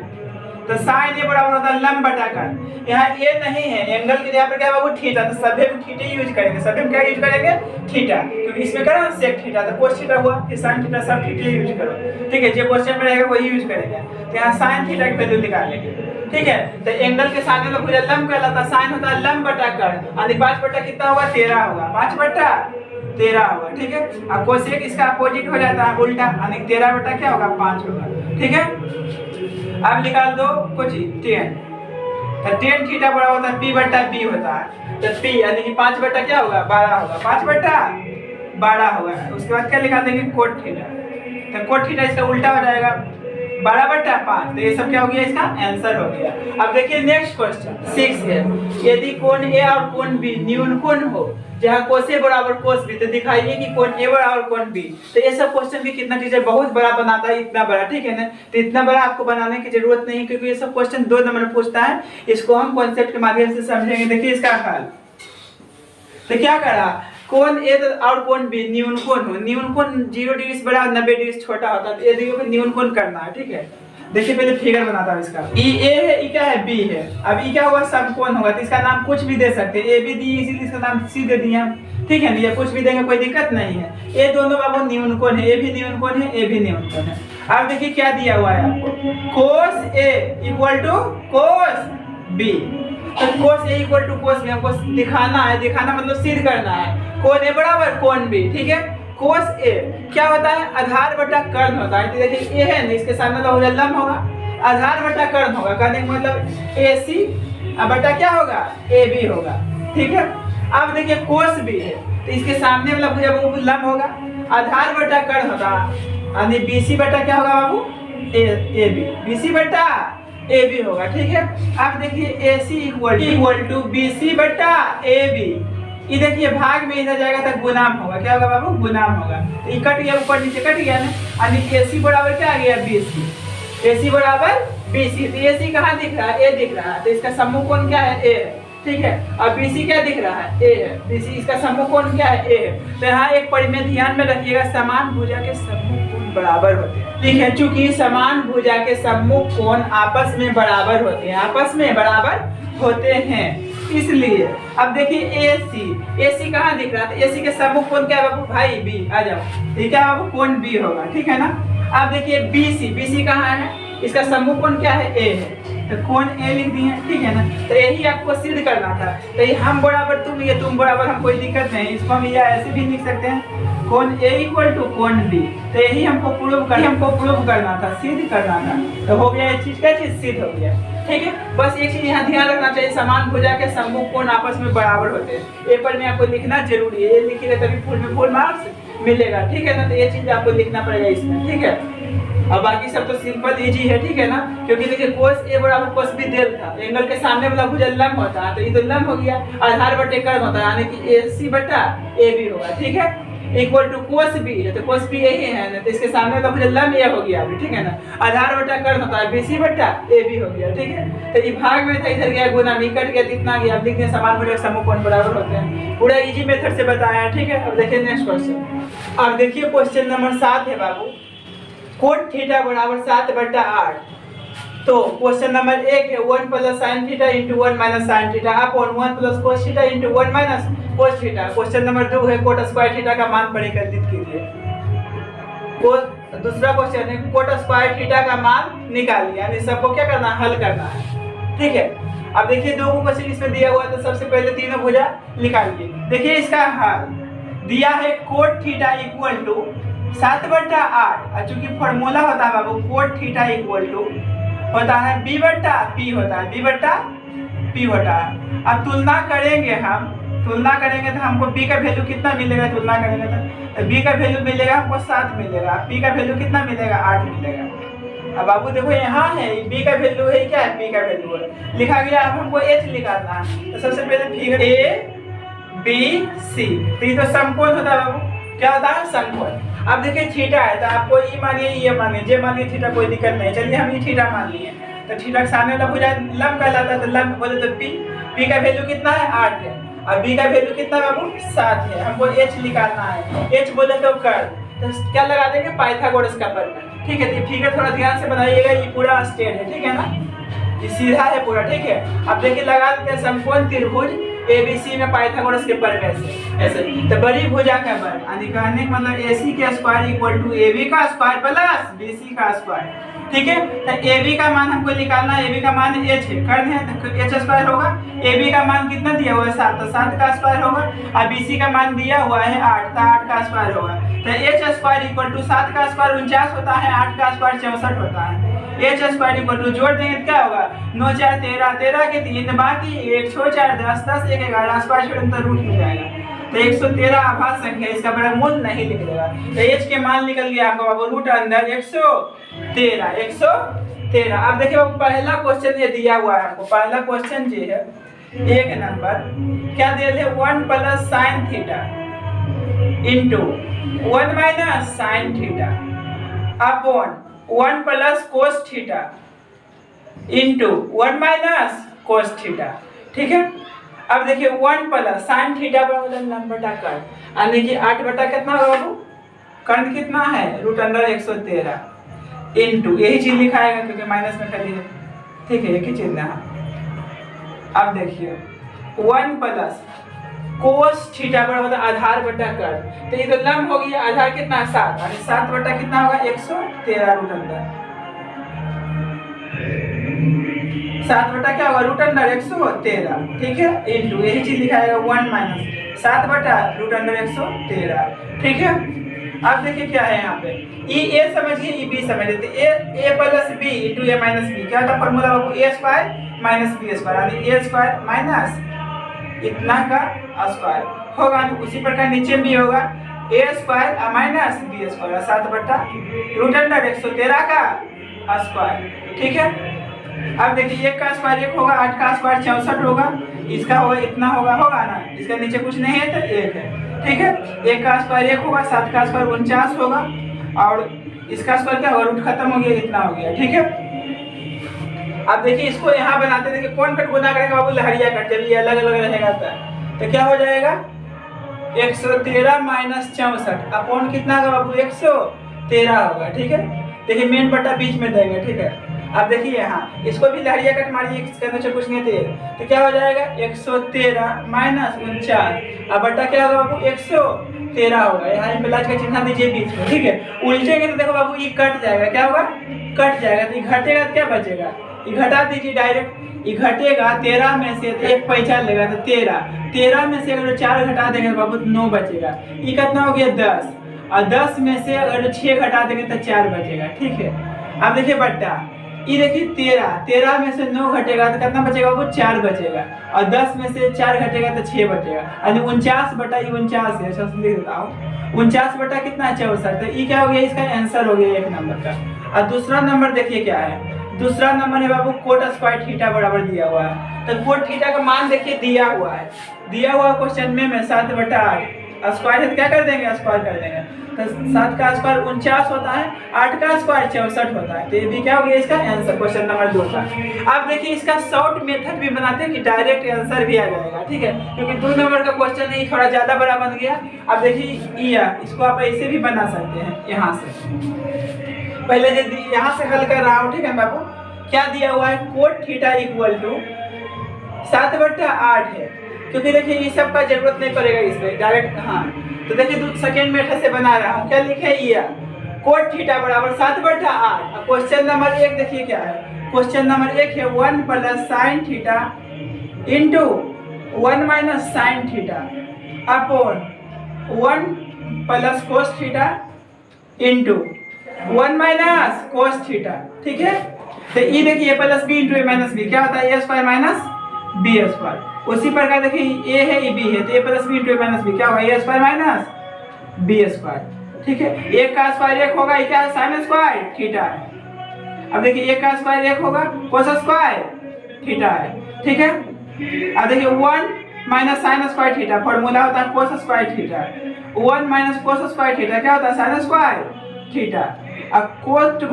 तो साइन ये बराबर होता है लंब बटा कर्ण। यहाँ ए नहीं है, एंगल के यहाँ पर क्या बाबू थीटा, तो सभ्य में थीटा यूज करेंगे, सभ्य में क्या यूज करेंगे, थीटा, क्योंकि इसमें करो सेक थीटा, तो कोस थीटा हुआ, फिर साइन थीटा, सब थीटा यूज करो, ठीक है। जो क्वेश्चन में रहेगा वही यूज करेंगे। तो यहाँ साइन थीटा की वैल्यू निकालेंगे, ठीक है। तो एंगल के सामने में भुजा लंब कहलाता, साइन होता है लंब बटा कर्ण, यानी 5 बटा कितना होगा, 13 होगा, 5 बटा 13 होगा, ठीक है। अब कोसेक इसका अपोजिट हो जाता है उल्टा, यानी 13 बटा क्या होगा, 5 होगा, ठीक है। अब निकाल दो कुछ 10, तो 10 थीटा बड़ा होता है पी बटा बी होता है, तो पी यानी कि 5 बटा क्या होगा, 12 होगा, 5 बटा 12 होगा। उसके बाद क्या निकाल देंगे, कोट थीटा, तो कोट थीटा इसका उल्टा हो जाएगा 12 बटा 5, तो ये सब क्या हो गया, इसका आंसर हो गया। अब देखिए नेक्स्ट क्वेश्चन 6 है, यदि कोण ए और कोण बी न्यून कोण हो, जहाँ कोस ए बराबर कोस बी, तो दिखाइए कि कोण ए बराबर कोण बी। तो ये सब क्वेश्चन भी कितना टीचर बहुत बड़ा बनाता है, इतना बड़ा, ठीक है ना। तो इतना बड़ा आपको बनाने की जरूरत नहीं, क्योंकि ये सब क्वेश्चन 2 नंबर में पूछता है, इसको हम कॉन्सेप्ट के माध्यम से समझेंगे। देखिए इसका हल, तो क्या करा, कोण ए और कोण बी न्यून कोण हो, न्यून कोण 0 डिग्री से बड़ा 90 डिग्री से छोटा होता है, तो ये देखिए न्यून कोण करना है, ठीक है। देखिए पहले फिगर बनाता हूँ इसका, ई ए है, ई क्या है, बी है। अब ई क्या होगा, समकोण होगा, तो इसका नाम कुछ भी दे सकते हैं, ए बी दी इसीलिए इसका नाम सी दे दिया, ठीक है ना। ये कुछ भी देंगे कोई दिक्कत नहीं है। ये दोनों बाबू न्यून कोण है, ए भी न्यून कोण है, ए भी न्यून कोण है। अब देखिए क्या दिया हुआ है आपको, कोस ए इक्वल टू कोस बी, तो कोस ए इक्वल टू कोस बी हमको दिखाना है, दिखाना मतलब सिद्ध करना है, कोण ए बराबर कोण बी, ठीक है। कोस ए क्या होता है, आधार बटा कर्ण होता है। देखिए ए है ना, इसके सामने तो लंब होगा, आधार बटा कर्ण होगा, कहने का मतलब ए सी बटा क्या होगा, ए बी होगा, ठीक है। अब देखिए कोस बी है, तो इसके सामने वाला भुजा वो लंब होगा, आधार बटा कर्ण होगा, यानी बी सी बटा क्या होगा बाबू, ए बी, बी सी बटा ए बी होगा, ठीक है। अब देखिए ए सी इक्वल टू बी सी बटा ए बी, ये देखिए भाग में इधर जाएगा तो गुणाम होगा, क्या होगा बाबू, गुणाम होगा। तो ये कट गया, ऊपर नीचे कट गया ना, यानी ए सी बराबर क्या आ गया, बी सी, ए सी बराबर बी सी। तो ए सी कहाँ दिख रहा है, ए दिख रहा है, तो इसका सम्मुख कोण क्या है, ए है, ठीक है। और बी सी क्या दिख रहा है, ए है, बी सी इसका सम्मुख कोण क्या है, ए है। तो यहाँ एक परिमेय ध्यान में रखिएगा, समान भुजा के सम्मुख कोण बराबर होते हैं, ठीक है। चूंकि समान भुजा के सम्मुख कोण आपस में बराबर होते हैं, आपस में बराबर होते हैं, इसलिए। अब देखिए ए सी कहाँ दिख रहा है, ए सी के सम्मुख कोण क्या है बाबू, भाई बी, आ जाओ, ठीक है बाबू, कोण बी होगा, ठीक है ना। अब देखिए बी सी कहाँ है, इसका सम्मुख कोण क्या है, ए है, तो कोण ए लिख दिए, ठीक है ना। तो यही आपको सिद्ध करना था। तो ये हम बराबर तुम, ये तुम बराबर, हम कोई दिक्कत नहीं, इसको हम या ऐसे भी लिख सकते हैं, कोण ए इक्वल टू कोण बी। तो यही हमको प्रूव करना था, सिद्ध करना था। तो हो गया, ये चीज क्या चीज सिद्ध हो गया, ठीक है। बस एक चीज यहाँ ध्यान रखना चाहिए, समान भुजा के सम्मुख कोण आपस में बराबर होते हैं, पेपर में आपको लिखना जरूरी है, ये लिखिएगा तभी फुल में फुल मार्क्स मिलेगा, ठीक है ना। तो ये चीज आपको लिखना पड़ेगा इसमें, ठीक है। और बाकी सब तो सिंपल इजी है, ठीक है ना, क्योंकि देखिए कोस ए बराबर कोस बी देल था, एंगल के सामने वाला भुजा लंब होता है, तो ये तो लंब हो गया, आधार बटे कर्ण होता है, यानी कि ए सी बटा ए बी होगा, ठीक है। इक्वल टू कोस बी है, तो कोस बी यही है ना, तो इसके सामने वाला भुजा लंब ए हो गया अभी, ठीक है ना। आधार बटा कर्ण होता है, बी सी बटा ए बी हो गया, ठीक है। तो ये भाग में था, इधर गया गुना में कट गया, इतना गया। अब देखते हैं समान भुजा के सम्मुख कोण बराबर होते हैं, पूरा इजी मेथड से बताया है, ठीक है। अब देखिए नेक्स्ट क्वेश्चन। अब देखिए क्वेश्चन नंबर 7 है बाबू, कोण थीटा बराबर 7 बटा 8। तो क्वेश्चन नंबर 1 है 1 plus sine theta into 1 minus sine theta upon 1 plus cos theta into 1 minus cos theta. Question number 2 है कोट स्क्वायर थीटा का मान परिकलित कीजिए। दूसरा क्वेश्चन है कोट स्क्वायर थीटा का मान निकालिए, यानी सबको क्या करना है, हल करना है, ठीक है। अब देखिए दो क्वेश्चन इसमें दिया हुआ है, तो सबसे पहले तीनों भुजा निकालिए। देखिए इसका हल दिया है कोट थीटा इक्वल टू 7 बटा 8, और चूंकि फॉर्मूला होता है बाबू कोट थीटा इक्वल टू होता है बी बटा पी होता है, बी बटा पी होता है। अब तुलना करेंगे हम तुलना करेंगे तो हमको बी का वैल्यू कितना मिलेगा, तुलना करेंगे तो बी का वैल्यू मिलेगा हमको 7 मिलेगा, पी का वैल्यू कितना मिलेगा 8 मिलेगा। अब बाबू देखो यहाँ है बी का वैल्यू है, क्या है पी का वैल्यू है लिखा गया। अब हमको एच निकालना है, तो सबसे पहले फिगर ए बी सी, तो ये तो समकोण होता है बाबू, क्या होता है समकोण। अब देखिए थीटा है तो आपको ई मानिए ये मानिए जे मानिए थीटा, कोई दिक्कत नहीं। चलिए हम ये थीटा मान लिए, तो थीटा के सामने लंब हो जाए, लंब कहलाता है, तो लंब बोले तो पी का वैल्यू कितना है 8 है, और बी का वैल्यू कितना है बाबू 7 है। हमको एच निकालना है, एच बोले तो कर, तो क्या लगा देंगे पाइथागोरस का प्रमेय, ठीक है। तो फिगर थोड़ा ध्यान से बनाइएगा, ये पूरा स्ट्रेट है, ठीक है ना, ये सीधा है पूरा, ठीक है। अब देखिए लगा देते हैं समकोण त्रिभुज एबीसी में पाइथागोरस के प्रमेय से ऐसे, तो बड़ी भुजा का वर्ग यानी कहने का मतलब एसी का स्क्वायर इक्वल टू एबी का स्क्वायर प्लस बीसी का स्क्वायर, ठीक है। तो एबी का मान हमको निकालना है, एबी का मान एच है, कर दें तो एच स्क्वायर होगा। एबी का मान कितना दिया हुआ है 7, तो 7 का स्क्वायर होगा, और बीसी का मान दिया हुआ है 8, तो 8 का स्क्वायर होगा। तो एच स्क्वायर इक्वल टू 7 का स्क्वायर 49 होता है, 8 का स्क्वायर 64 होता है। एच स्क्वायर इक्वल टू जोड़ देंगे तो क्या होगा 9 4 13, 13 के 3 बाकी 1 6 4 10, 10 1 11, स्क्वायर छोड़ेंगे तो रूट मिल जाएगा। तो 113 आभाज्य संख्या, इसका वर्गमूल नहीं लिख देगा। तो एच के मान निकल गया आपका बाबू रूट अंदर 113, 113। अब देखिए बाबू पहला क्वेश्चन ये दिया हुआ है आपको, पहला क्वेश्चन ये है 1 नंबर, क्या दिया है 1 plus sine theta into 1 minus sine theta upon 1 plus cos theta into 1 minus cos theta, ठीक है। अब देखिए 1 प्लस साइन थीटा बराबर लंब बटा कर्ण, यानी कि 8 बटा कितना होगा बाबू, कर्ण कितना है रूट अंडर 113 इंटू, यही चीज लिखाएगा क्योंकि माइनस में खड़ी है, ठीक है, एक ही चीज ना। अब देखिए 1 प्लस कोस थीटा बराबर आधार बटा कर्ण, तो ये तो लंब हो गया, आधार कितना है 7, यानी 7 बटा कितना होगा 113 रूट अंडर 7 बटा क्या होगा रूट अंडर 113, ठीक है, इंटू यही चीज लिखाएगा 1 माइनस 7 बटा रूट अंडर 113, ठीक है। अब देखिए क्या है यहाँ पे, ई ए समझिए ई बी समझ लेते, ए प्लस बी इंटू ए माइनस बी, क्या था फॉर्मूला बाबू ए स्क्वायर माइनस बी स्क्वायर, यानी ए स्क्वायर माइनस इतना का स्क्वायर होगा। उसी प्रकार नीचे भी होगा ए स्क्वायर माइनस बी स्क्वायर 7 बटा रूट अंडर 113 का स्क्वायर, ठीक है। अब देखिए 1 का स्क्वायर 1 होगा, 8 का स्क्वायर 64 होगा, इसका होगा इतना होगा ना, इसका नीचे कुछ नहीं है तो 1 है, ठीक है। 1 का स्क्वायर 1 होगा, 7 का स्क्वायर 49 होगा, और इसका स्क्वायर क्या होगा रूट खत्म हो गया, इतना हो गया, ठीक है। अब देखिए इसको यहाँ बनाते, देखिए कौन कट गुना करेंगे बाबू लहरिया कट, जब ये अलग अलग रहेगा तो क्या हो जाएगा 113 माइनस 64 अपॉन कितना का बाबू 113 होगा, ठीक है। देखिए मेन बटा बीच में देंगे, ठीक है। अब देखिए यहाँ इसको भी लहरिया कट मारिए, इसके अंदर कुछ नहीं थे, तो क्या हो जाएगा 113 माइनस 49, अब बटा क्या होगा बाबू 113 होगा, यहाँ प्लस का चिन्ह दीजिए बीच में, ठीक है। उल्टेंगे तो देखो बाबू ये कट जाएगा, क्या होगा कट जाएगा, तो ये घटेगा तो क्या बचेगा, ये घटा दीजिए डायरेक्ट, ये घटेगा 13 में से एक पैसा लेगा तो 13 में से अगर 4 घटा देंगे तो बाबू 9 बचेगा, ये कितना हो गया 10, और 10 में से अगर 6 घटा देंगे तो 4 बचेगा, ठीक है। अब देखिए बट्टा ये देखिए 13 में से 9 घटेगा तो कितना बचेगा बाबू 4 बचेगा, और 10 में से 4 घटेगा तो 6 बचेगा, यानी 49 बटा ये 49 है, लिख देता हूँ 49 बटा कितना 64, तो ये क्या हो गया इसका आंसर हो गया 1 नंबर का। और दूसरा नंबर देखिए क्या है, दूसरा नंबर है बाबू कोट स्क्वायर थीटा बराबर दिया हुआ है, तो कोट थीटा का मान देखिए दिया हुआ है क्वेश्चन में 7 बटा 8 स्क्वायर है, क्या कर देंगे स्क्वायर कर देंगे, तो 7 का स्क्वायर 49 होता है, 8 का स्क्वायर 64 होता है, तो ये भी क्या हो गया इसका आंसर क्वेश्चन नंबर 2 का। अब देखिए इसका शॉर्ट मेथड भी बनाते हैं कि डायरेक्ट आंसर भी आ जाएगा, ठीक है, क्योंकि 2 नंबर का क्वेश्चन है थोड़ा ज्यादा बड़ा बन गया। अब देखिए इसको आप ऐसे भी बना सकते हैं, यहाँ से पहले यहाँ से हल कर रहा हूँ, ठीक है बाबू। क्या दिया हुआ है कोट थीटा इक्वल टू 7 बटा 8 है, क्योंकि देखिए ये सब का जरूरत नहीं पड़ेगा इसमें डायरेक्ट, हाँ तो देखिए सेकेंड मेथड से बना रहा हूँ, क्या लिखे ये कोट थीटा बराबर 7 बटा 8। क्वेश्चन नंबर 1 देखिए क्या है, क्वेश्चन नंबर 1 है 1 plus sine theta into 1 minus sine theta upon 1 plus cos theta into 1 minus cos theta, ठीक है। तो ये देखिए ए प्लस बी इंटू ए माइनस बी क्या होता है ए स्क्वायर माइनस बी स्क्वायर। उसी प्रकार देखिए ए है, ये बी है, तो ए प्लस बी इंटू ए माइनस बी क्या होगा, ए स्क्वायर माइनस बी स्क्वायर। ठीक है, एक का स्क्वायर एक होगा, ये क्या है, साइन स्क्वायर थीटा है। अब देखिए एक का स्क्वायर एक होगा, कोस स्क्वायर थीटा है। ठीक है, अब देखिए 1 minus sine square theta, formula होता है cos square theta. 1 minus cos square theta क्या होता है, साइन स्क्वायर थीटा। अब कोट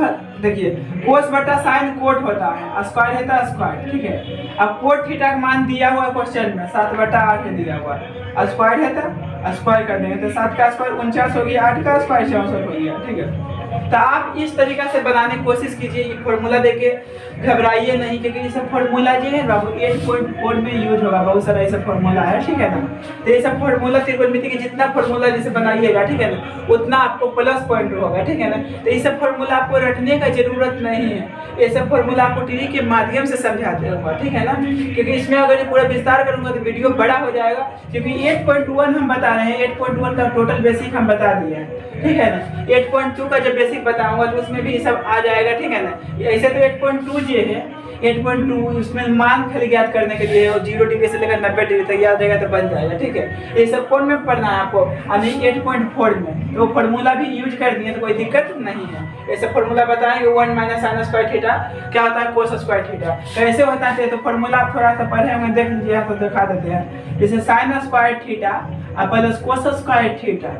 देखिए कोस बटा साइन कोट होता है, स्क्वायर होता है स्क्वायर। ठीक है, अब कोट थीटा का मान दिया हुआ है क्वेश्चन में 7/8 दिया हुआ है, स्क्वायर है तो स्क्वायर कर देंगे, तो 7 का स्क्वायर 49 हो गया, 8 का स्क्वायर 64 हो गया। ठीक है, तो आप इस तरीका से बनाने की कोशिश कीजिए, ये फॉर्मूला देके घबराइए नहीं, क्योंकि ये सब फॉर्मूला जो है बाबू 8.4 में यूज होगा, बहुत सारा ये सब फॉर्मूला है। ठीक है ना, तो ये सब फॉर्मूला त्रिकोणमिति के जितना फॉर्मूला जैसे बनाइएगा, ठीक है ना, उतना आपको प्लस पॉइंट होगा। ठीक है ना, तो ये सब फॉर्मूला आपको रटने का जरूरत नहीं है, ये सब फॉर्मूला आपको टीवी के माध्यम से समझाते होगा। ठीक है ना, क्योंकि इसमें अगर पूरा विस्तार करूंगा तो वीडियो बड़ा हो जाएगा, क्योंकि 8.1 हम बता रहे हैं, 8.1 का टोटल बेसिक हम बता दिए हैं। ठीक है ना, 8.2 का जब बेसिक बताऊंगा तो उसमें भी सब आ जाएगा। ठीक है ना, ऐसे तो 8.2 जो है 8.2 उसमें मान खाली ज्ञात करने के लिए, और 0 डिग्री से लेकर 90 डिग्री तक याद रहेगा तो बन जाएगा। ठीक है, ये सब कौन में पढ़ना है आपको, यानी 8.4 में, तो फॉर्मूला भी यूज कर दिए तो कोई दिक्कत नहीं है। ऐसे फॉर्मूला बताएंगे 1 माइनस साइन स्क्वायर थीटा क्या होता है, कोस स्क्वायर थीटा कैसे होता है, तो फॉर्मूला आप थोड़ा सा पढ़े होंगे, देख लीजिए तो दिखा देते हैं। जैसे sine square theta plus cos square theta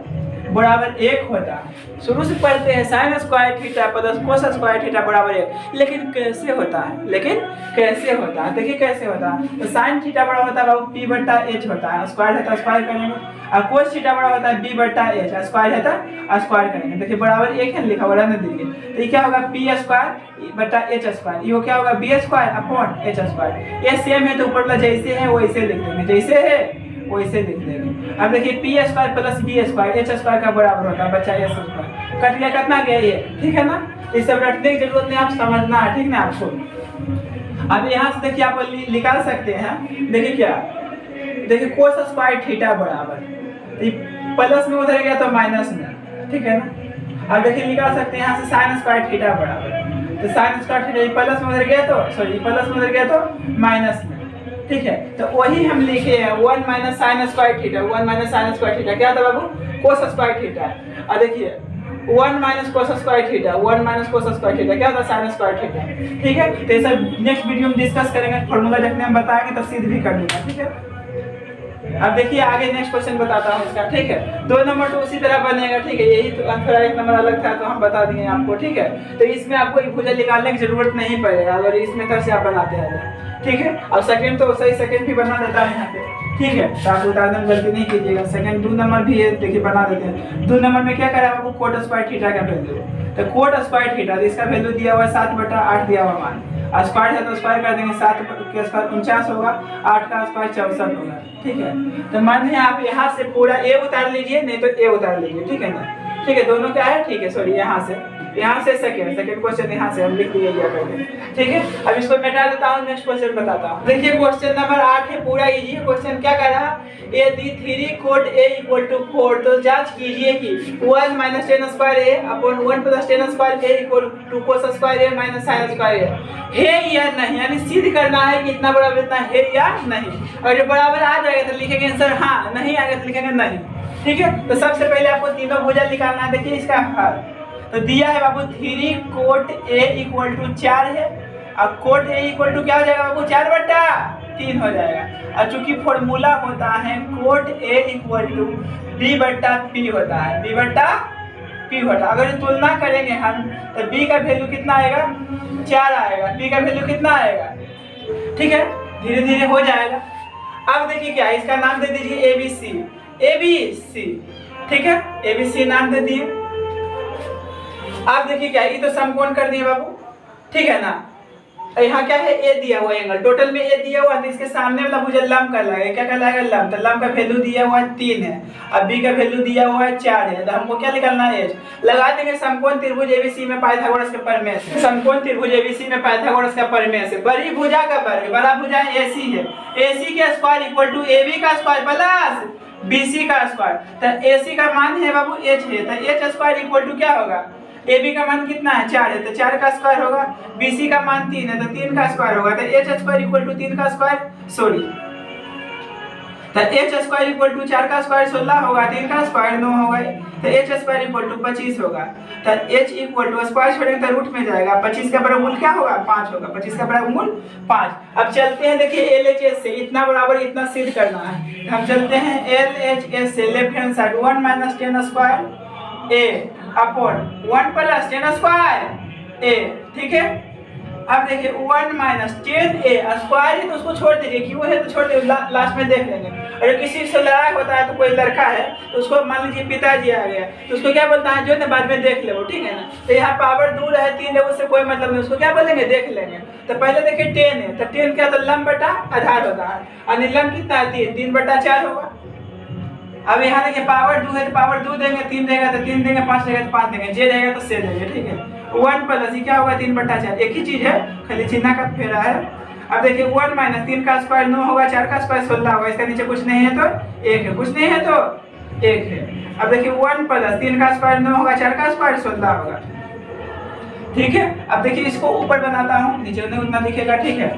बराबर 1 होता है। शुरू से पढ़ते हैं sine square theta plus cos square theta बराबर 1, लेकिन कैसे होता है, देखिए कैसे होता है। तो साइन थीटा बड़ा होता है p बटा h होता है, स्क्वायर है तो स्क्वायर करेंगे, और कोस थीटा बड़ा होता है b बटा h, स्क्वायर है तो स्क्वायर करेंगे। देखिए बराबर 1 है लिखा हुआ है, दीजिए तो ये क्या होगा, p स्क्वायर बटा h स्क्वायर, ये क्या होगा b square upon h square. ये सेम है तो ऊपर वाला जैसे है वैसे लिख देंगे, जैसे है वैसे लिख देंगे। अब देखिए P square plus B square H square का बराबर होता है, बच्चा एस स्क्वायर कट गया, कितना गया ये। ठीक है ना, ये सब रटने की जरूरत नहीं, आप समझना है। ठीक ना आपको, अब यहाँ से देखिए आप निकाल सकते हैं। देखिए क्या, देखिए कोस स्क्वायर थीटा बराबर प्लस में उधर गया तो माइनस में। ठीक है ना, अब देखिए निकाल सकते हैं यहाँ से साइन स्क्वायर थीटा बराबर, तो साइन स्क्वायर थीटा प्लस में उधर गया तो सॉरी प्लस में उधर गया तो माइनस में। ठीक है, तो वही हम लिखे हैं 1 minus sine square theta, 1 minus sine square theta क्या था बाबू, कोस स्क्वायर थीटा। और देखिए 1 minus cos square theta, 1 minus cos square theta क्या था, साइन स्क्वायर थीटा। ठीक है, तो ये सब नेक्स्ट वीडियो में डिस्कस करेंगे, फॉर्मूला देखने में बताएंगे तब सिद्ध भी कर दूंगा। ठीक है, अब देखिए आगे नेक्स्ट क्वेश्चन बताता हूँ इसका। ठीक है, 2 नंबर तो उसी तरह बनेगा। ठीक है, यही तो थोड़ा 1 नंबर अलग था तो हम बता दिए आपको। ठीक है, तो इसमें आपको एक भुजा निकालने की जरूरत नहीं पड़ेगा अगर इस मेथड से आप बनाते हैं। ठीक है, और सेकंड तो सही सेकंड भी बना देता है यहाँ पे। ठीक है, तो आप उदाहरण गलती नहीं कीजिएगा, सेकंड 2 नंबर भी है, देखिए बना देते हैं। 2 नंबर में क्या करा आपको, कोट स्क्वायर थीटा का वैल्यू, तो कोट स्क्वायर थीटा इसका वैल्यू दिया हुआ है 7/8 दिया हुआ मान, स्क्वायर है तो स्क्वायर कर देंगे, 7 का स्क्वायर 49 होगा, 8 का स्क्वायर 64 होगा। ठीक है, तो मान है आप यहाँ से पूरा ए उतार लीजिए, नहीं तो ए उतार लीजिए। ठीक है ना, ठीक है, दोनों क्या है, ठीक है सॉरी यहाँ से सेकंड क्वेश्चन यहाँ से हम लिख दिए करके। ठीक है, अब इसको मिटा देता हूँ, नेक्स्ट क्वेश्चन बताता हूँ। देखिए क्वेश्चन नंबर 8 है, पूरा इजी क्वेश्चन। क्या कह रहा, यदि 3 कोट a = 4 तो जांच कीजिए कि 1 minus tan square a upon 1 plus tan square a equal to cos square a minus sine square a है या नहीं, यानी सिद्ध करना है कि इतना बराबर इतना है या नहीं। अगर बराबर आ जाएगा तो लिखेंगे आंसर हाँ, नहीं आएगा तो लिखेंगे नहीं। ठीक है, तो सबसे पहले आपको तीनों भुजा निकालना है। देखिए इसका हल तो दिया है बाबू, 3 कोट a = 4 है, अब कोट a इक्वल टू क्या हो जाएगा बाबू, 4/3 हो जाएगा। और चूंकि फॉर्मूला होता है कोट a = b/p होता है, b/p होता है। अगर तुलना करेंगे हम तो b का वैल्यू कितना आएगा, 4 आएगा, p का वैल्यू कितना आएगा। ठीक है, धीरे धीरे हो जाएगा। अब देखिए क्या, इसका नाम दे दीजिए ABC। ठीक है, ABC नाम दे दिए। आप देखिए क्या, ये तो समकोण कर दिए बाबू। ठीक है ना, यहाँ क्या है, ए दिया हुआ एंगल, टोटल में ए दिया हुआ है तो इसके सामने वाला भुजा लंब कहलाएगा। क्या कहलाएगा, लंब। तो लंब का वैल्यू दिया हुआ है 3 है, अब बी का वैल्यू दिया हुआ है 4 है, तो हमको क्या निकालना है, एच। लगा देंगे समकोण त्रिभुज एबीसी में पाइथागोरस के प्रमेय से, समकोण त्रिभुज एबीसी में पाइथागोरस का प्रमेय से बड़ी भुजा का वर्ग, बड़ा भुजा एसी है, एसी के स्क्वायर इक्वल टू एबी का स्क्वायर प्लस बीसी का स्क्वायर। तो एसी का मान है बाबू एच है, तो एच स्क्वायर इक्वल टू क्या होगा, ए बी का मान कितना है 4 है तो 4 का स्क्वायर होगा, बी सी का मान 3 है तो 3 का स्क्वायर होगा, तो एच स्क्वायर इक्वल टू 3 का स्क्वायर सॉरी तो एच स्क्वायर इक्वल टू 4 का स्क्वायर 16 होगा, 3 का स्क्वायर 9 होगा, तो एच स्क्वायर इक्वल टू 25 होगा, तो एच इक्वल टू स्क्वायर छोड़ेंगे तो रूट में जाएगा, 25 का वर्गमूल क्या होगा 5 होगा, 25 का वर्गमूल 5। अब चलते हैं देखिए एल एच एस से इतना बराबर इतना सिद्ध करना है, हम चलते हैं एल एच एस से left hand side 1 minus 10 square a upon 1 plus 10 square a, ठीक है। अब देखिए 1 माइनस 10 ए स्क्वायर है तो उसको छोड़ दीजिए, क्यों है तो छोड़ दीजिए, लास्ट में देख लेंगे। अगर किसी से लड़ाई होता है तो कोई लड़का है तो उसको मान लीजिए पिताजी आ गया तो उसको क्या बोलता है जो ना बाद में देख ले वो, ठीक है ना। तो यहाँ पावर दूर है 3 है उससे कोई मतलब नहीं, उसको क्या बोलेंगे देख लेंगे। तो पहले देखिए 10 है तो 10 क्या तो लंब बटा आधार होता है और निलंब कितना है 3, 3 बटा 4 होगा। अब यहाँ देखिए पावर 2 है तो पावर 2 देंगे, 3 देगा तो 3 देंगे, 5 देगा तो 5 देंगे, जे रहेगा तो से देंगे, ठीक है। 1 प्लस ये क्या होगा 3 बटा 4, एक ही चीज है खाली चिन्ह का फेरा है। अब देखिए 1 माइनस 3 का स्क्वायर 9 होगा, 4 का स्क्वायर 16 होगा, इसका नीचे कुछ नहीं है तो 1 है, कुछ नहीं है तो 1 है। अब देखिए 1 प्लस 3 का स्क्वायर 9 होगा, 4 का स्क्वायर 16 होगा, ठीक है। अब देखिए इसको ऊपर बनाता हूँ, नीचे नहीं उतना दिखेगा, ठीक है।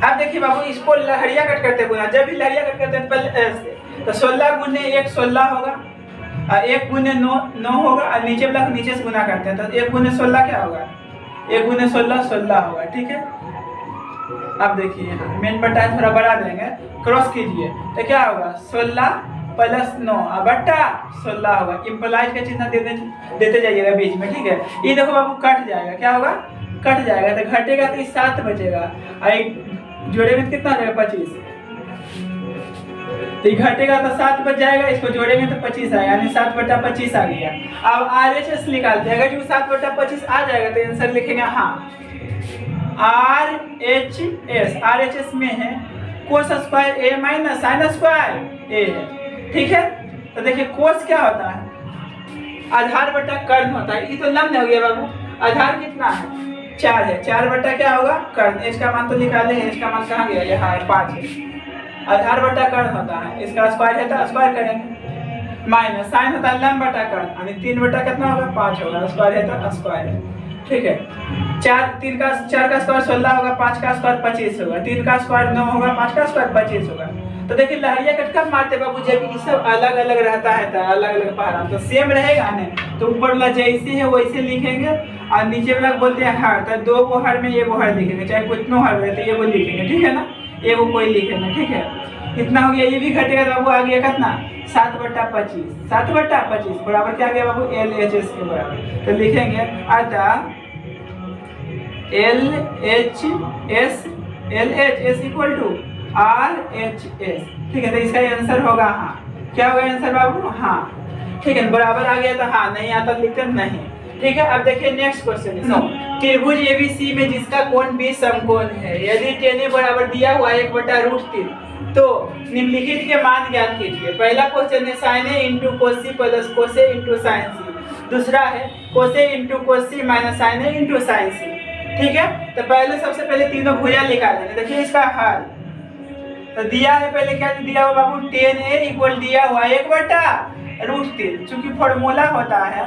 अब देखिए बाबू इसको लहरिया कट करते गुना, जब भी लहरिया कट करते हैं पहले ऐसे तो 16 गुने 1 16 होगा और 1 गुने 9 होगा और नीचे वाला नीचे से गुना करते हैं तो 1 गुने 16 क्या होगा 1 गुने 16 16 होगा, ठीक है। अब देखिए मेन बटा थोड़ा बढ़ा देंगे, क्रॉस कीजिए तो क्या होगा 16 प्लस 9 बट्टा 16 होगा, इम्प्लाइज का चिन्ह देते जाइएगा बीच में, ठीक है। ये देखो बाबू कट जाएगा, क्या होगा कट जाएगा तो घटेगा तो 7 बचेगा और जोड़ेंगे तो कितना हो जाएगा 25, तो घटेगा तो 7 बच जाएगा, इसको जोड़ेंगे तो 25 आएगा, यानी 7 बटा 25 आ गया। अब आर एच एस निकालते हैं, अगर जो 7 बटा 25 आ जाएगा तो आंसर लिखेंगे हाँ आर एच एस में है कोस स्क्वायर ए माइनस साइन स्क्वायर ए है, ठीक है। तो देखिए कोस क्या होता है आधार बटा कर्ण होता है, ये तो लंब हो गया बाबू, आधार कितना है 4 है, 4 बटा क्या होगा कर्ण, एच का मान तो निकाले हैं, एच का मान कहाँ गया यहाँ 5 है, आधार बटा कर्ण होता है, इसका स्क्वायर है तो स्क्वायर करेंगे, माइनस साइन होता है लंब बटा कर्ण, यानी 3 बटा कितना होगा 5 होगा, स्क्वायर है तो स्क्वायर है, ठीक है। 4 का स्क्वायर 16 होगा, 5 का स्क्वायर 25 होगा, 3 का स्क्वायर 9 होगा, 5 का स्क्वायर 25 होगा। तो देखिए लहरिया कट कब मारते बाबू जब ये सब अलग अलग रहता है तो अलग अलग पहाड़ तो सेम रहेगा ना, तो ऊपर वाला जैसे है वैसे लिखेंगे और नीचे वाला बोलते हैं हर, तो 2 को हर में 1 को हर लिखेंगे, चाहे कितनों हर रहे तो 1 को लिखेंगे, ठीक है ना, 1 को कोई लिखेंगे, ठीक है। इतना हो गया, ये भी घटेगा तो बाबू आ गया कितना 7 बटा 25, 7 बटा 25 बराबर क्या गया बाबू एल एच एस के बराबर, तो लिखेंगे अतः L H S equal to R H S, ठीक है। तो इसका आंसर होगा हाँ, क्या होगा आंसर बाबू हाँ, ठीक है। बराबर आ गया तो हाँ, नहीं आता लिखते नहीं, ठीक है। अब देखिए नेक्स्ट क्वेश्चन है त्रिभुज एबीसी में जिसका कोण बी समकोण है, यदि टेन बराबर दिया हुआ 1/√3 तो निम्नलिखित के मान ज्ञात कीजिए। पहला क्वेश्चन है साइन ए इंटू कोसी प्लस कोसे इंटू साइन सी, दूसरा है कोसे इंटू कोसी माइनस साइन ए इंटू साइन सी, ठीक है। तो पहले सबसे पहले तीनों भुजा निकालेंगे, देखिए इसका हल तो दिया है, पहले क्या दिया हुआ बाबू 10a इक्वल दिया हुआ 1/√3, चूंकि फॉर्मूला होता है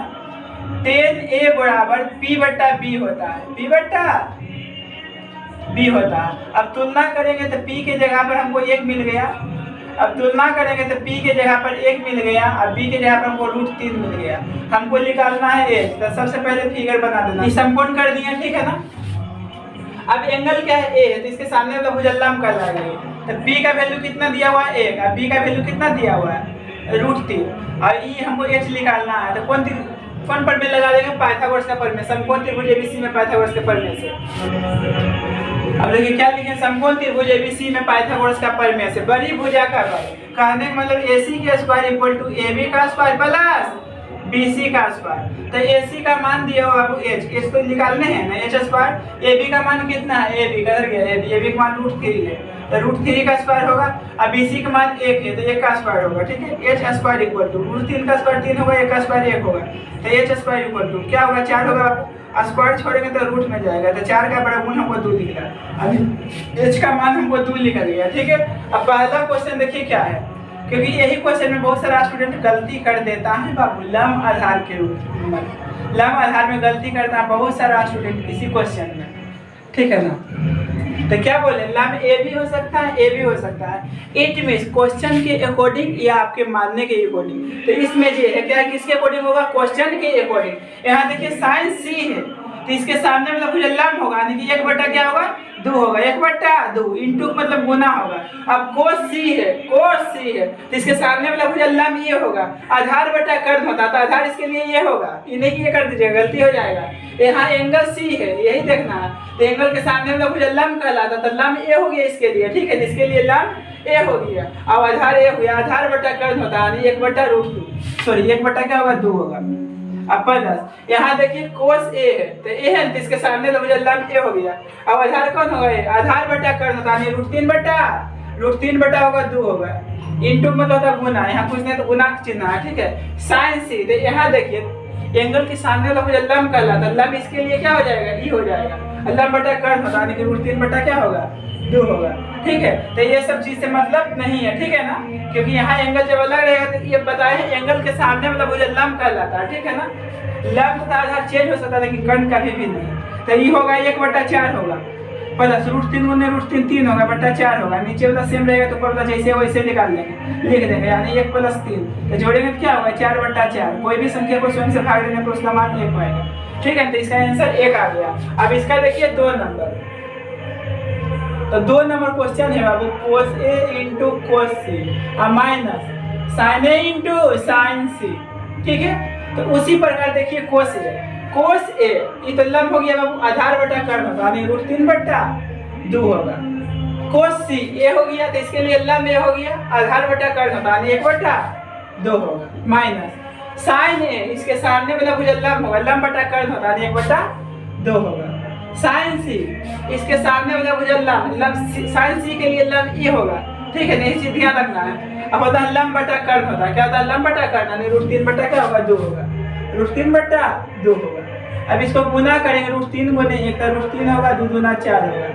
10a बराबर p बट्टा b होता है, p बट्टा b होता है। अब तुलना करेंगे तो p के जगह पर हमको 1 मिल गया, अब तुलना करेंगे तो p के जगह पर 1 मिल गया और b के जगह पर हमको √3 मिल गया। हमको निकालना है h, तो सबसे पहले फिगर बना देना, समकोण कर दिया, ठीक है ना। अब एंगल क्या है a है तो इसके सामने वाला भुजा लंब कहलाएगा, तो p का वैल्यू कितना दिया हुआ है 1 और b का वैल्यू कितना दिया हुआ है √3 और ये हमको h निकालना है। तो कौन प्रमेय लगा देंगे पाइथागोरस का प्रमेय, समकोण त्रिभुज एबीसी में पाइथागोरस के प्रमेय से। अब देखिए क्या लिखे समकोण त्रिभुज एबीसी में पाइथागोरस का प्रमेय से बड़ी भुजा का वर्ग, कहने का मतलब AC के स्क्वायर इक्वल टू AB का स्क्वायर प्लस BC का स्क्वायर। तो AC का मान दिया हुआ आपको h, इसको निकालने हैं ना h स्क्वायर, AB का मान कितना है AB किधर गया, AB का मान √3 है तो √3 का स्क्वायर होगा और BC का मान 1 है तो 1 का स्क्वायर होगा, ठीक है। h स्क्वायर इक्वल टू √3 का स्क्वायर 3 होगा, 1 का स्क्वायर 1 होगा, तो h स्क्वायर इक्वल टू क्या होगा 4 होगा, स्क्वायर छोड़ेंगे तो रूट में जाएगा, तो 4 का वर्गमूल हमको 2 लिख रहा है, अभी h का मान हमको 2 लिखा गया, ठीक है। अब पहला क्वेश्चन देखिए क्या है, क्योंकि यही क्वेश्चन में बहुत सारा स्टूडेंट गलती कर देता है बाबू लंब आधार के रूप में। लंब आधार में गलती करता है बहुत सारा स्टूडेंट इसी क्वेश्चन में, ठीक है ना। तो क्या बोले, लंब ए भी हो सकता है, ए भी हो सकता है। इट मींस क्वेश्चन के अकॉर्डिंग या आपके मानने के अकॉर्डिंग। तो इसमें ये है क्या, किसके अकॉर्डिंग होगा, क्वेश्चन के अकॉर्डिंग। यहाँ देखिए साइन सी है, तो इसके सामने मतलब कुछ लंब होगा, यानी कि 1/, क्या होगा, 2 होगा, 1/2 इंटू मतलब गुना होगा। अब कोस सी है, कोस सी है, तो इसके सामने मतलब कुछ लंब ये होगा, आधार बटा कर्ण होता, तो आधार इसके लिए ये होगा, इन्हें की ये कर दीजिएगा, गलती हो जाएगा। यहाँ एंगल सी है, यही देखना है, तो एंगल के सामने मतलब कुछ लंब कहलाता, तो लंब ए हो गया इसके लिए, ठीक है, इसके लिए लंब ए हो गया। अब आधार ए हो गया, आधार बटा कर्ण होता है, 1/√2, सॉरी 1/, क्या होगा, 2 होगा। अब प्लस यहाँ देखिए कोस ए है, तो ए है, तो इसके सामने तो मुझे लंब ए हो गया। अब आधार कौन होगा, आधार बटा कर्ण होता है, √3 होगा 2 होगा, इंटू मतलब होता है गुना, यहाँ कुछ नहीं तो गुना का चिन्ह है, ठीक है। साइन सी, तो यहाँ देखिए एंगल के सामने वाला मुझे लंब कहलाता, लंब इसके लिए क्या हो जाएगा, ई हो जाएगा। लंब बटा कर्ण होता है, √3 क्या होगा, 2 होगा, ठीक है। तो ये सब चीज से मतलब नहीं है, ठीक है ना, क्योंकि यहाँ एंगल जब अलग रहेगा तो ये बताए एंगल के सामने मतलब मुझे लंब कहलाता है, ठीक है ना। लंब तथा आधार चेंज हो सकता है लेकिन कर्ण कभी भी नहीं। तो ये होगा 1/4 होगा, प्लस √3 गुने √3 3 होगा, बटा 4 होगा, नीचे वाला सेम रहेगा तो ऊपर वाला जैसे वैसे निकाल लेंगे, लिख देंगे, यानी 1 + 3, तो जोड़ेंगे तो क्या होगा, 4/4। कोई भी संख्या को स्वयं से भाग देने पर उसका मान 1 आएगा, ठीक है। तो इसका आंसर 1 आ गया। अब इसका देखिए 2 नंबर, तो 2 नंबर क्वेश्चन है बाबू, cos A into cos C और minus sin A into sin C, ठीक है। तो उसी प्रकार देखिए cos A ये तो लंब हो गया बाबू, आधार बटा कर्ण होगा, यानी √3/2 होगा। cos C A हो गया, तो इसके लिए लंब A हो गया, आधार बटा कर्ण होगा, यानी 1/2 होगा, माइनस sin A इसके सामने मतलब मुझे लंब होगा, लंब बटा कर्ण होगा, यानी 1/2 होगा। साइन सी इसके सामने मतलब मुझे लंब साइन सी के लिए लंब ई होगा, ठीक है, नहीं चीज ध्यान रखना है। अब होता है लंब बटा कर्ण होता है, क्या होता है, लंब बटा कर्ण, यानी √3 क्या होगा, 2 होगा, √3/2 होगा। अब इसको गुना करेंगे, √3 गुने 1 तो √3 होगा, 2 दूना 4 होगा,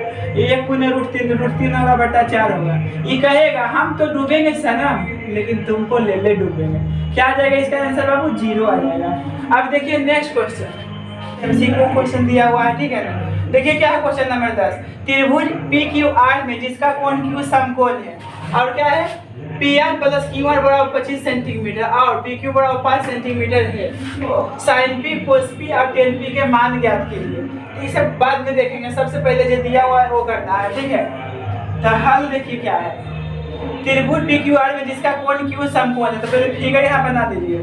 1 गुने √3 होगा बटा 4 होगा। ये कहेगा हम तो डूबेंगे सनम, लेकिन तुमको ले डूबेंगे, क्या आ जाएगा इसका आंसर बाबू, 0 आ जाएगा। अब देखिए नेक्स्ट क्वेश्चन, MCQ क्वेश्चन दिया हुआ है, ठीक है ना। देखिए क्या है क्वेश्चन नंबर 10, त्रिभुज PQR में जिसका कोण Q समकोण है, और क्या है, PR + QR बराबर 25 सेंटीमीटर और PQ बराबर 5 सेंटीमीटर है। sin P cos P और tan P के मान ज्ञात कीजिए। ये सब बाद में देखेंगे, सबसे पहले जो दिया हुआ है वो करना है, ठीक है। तो हल देखिए क्या है, त्रिभुज PQR में जिसका कोण Q समकोण है, तो पहले फिगर यहाँ बना दीजिए,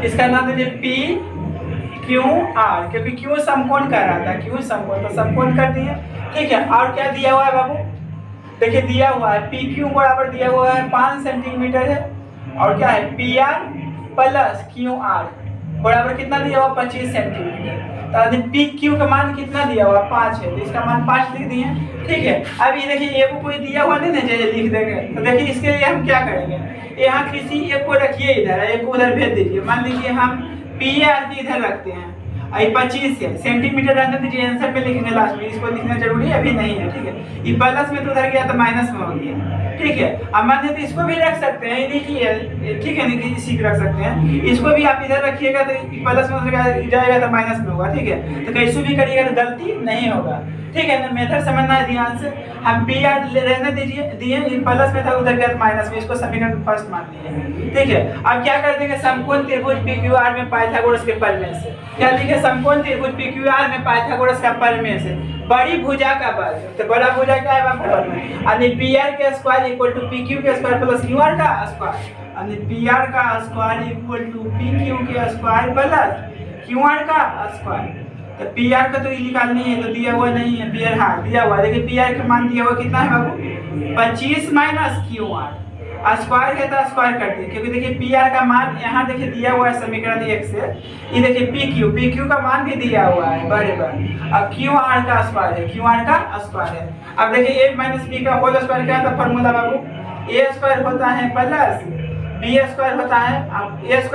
इसका नाम दीजिए PQR, क्योंकि Q समकोण कर रहा था, Q समकोण, तो समकोण कर दिए, ठीक है। और क्या दिया हुआ है बाबू, देखिए दिया हुआ है PQ बराबर दिया हुआ है 5 सेंटीमीटर है, और क्या है PR + QR बराबर कितना दिया हुआ, 25 सेंटीमीटर। तो PQ का मान कितना दिया हुआ, 5 है, तो इसका मान 5 लिख दिए, ठीक है। अब ये देखिए ये को कोई दिया हुआ नहीं ना, जैसे लिख देंगे, तो देखिए इसके लिए हम क्या करेंगे, यहाँ किसी एक को रखिए इधर, एक को उधर भेज दीजिए। मान लीजिए हम PR की इधर रखते हैं, 25 है सेंटीमीटर रहने दीजिए, आंसर पे लिखेंगे लास्ट में, इसको लिखना जरूरी अभी नहीं है, ठीक है। ये प्लस में तो उधर गया तो माइनस में हो गया, ठीक है। अब मान लीजिए इसको भी रख सकते हैं, देखिए ठीक है, नहीं इसी रख सकते हैं, इसको भी आप इधर रखिएगा तो प्लस में उधर जाएगा तो माइनस में होगा, ठीक है। तो कैसे भी करिएगा तो गलती नहीं होगा, ठीक है ना। मेथड समझना है ध्यान से, हम PR रहने दीजिए, प्लस में था उधर गया तो माइनस में, इसको समीकरण फर्स्ट मान लीजिए, ठीक है। अब क्या कर देंगे, समकोण त्रिभुज PQR में पाइथागोरस के प्रमेय से, क्या लिखे, समकोण त्रिभुज PQR में पाइथागोरस का प्रमेय से बड़ी भुजा का बल, तो बड़ा भुजा क्या है बाबू, यानी PR के स्क्वायर इक्वल टू PQ के स्क्वायर प्लस QR का स्क्वायर, यानी PR का स्क्वायर इक्वल टू PQ के स्क्वायर प्लस QR का स्क्वायर। तो PR का तो ये निकालनी है, तो दिया हुआ नहीं है PR, हाँ दिया हुआ, देखिए PR का मान दिया हुआ कितना है बाबू, 25 - QR, स्क्वायर है तो स्क्वायर कर दिए, क्योंकि देखिए PR का मान यहाँ देखिए दिया हुआ है समीकरण 1 से, ये देखिए PQ का मान भी दिया हुआ है बराबर, अब QR का स्क्वायर है, QR का स्क्वायर है। अब देखिए A - B का होल स्क्वायर क्या था फॉर्मूला बाबू, A² होता है प्लस B² होता है, अब A² +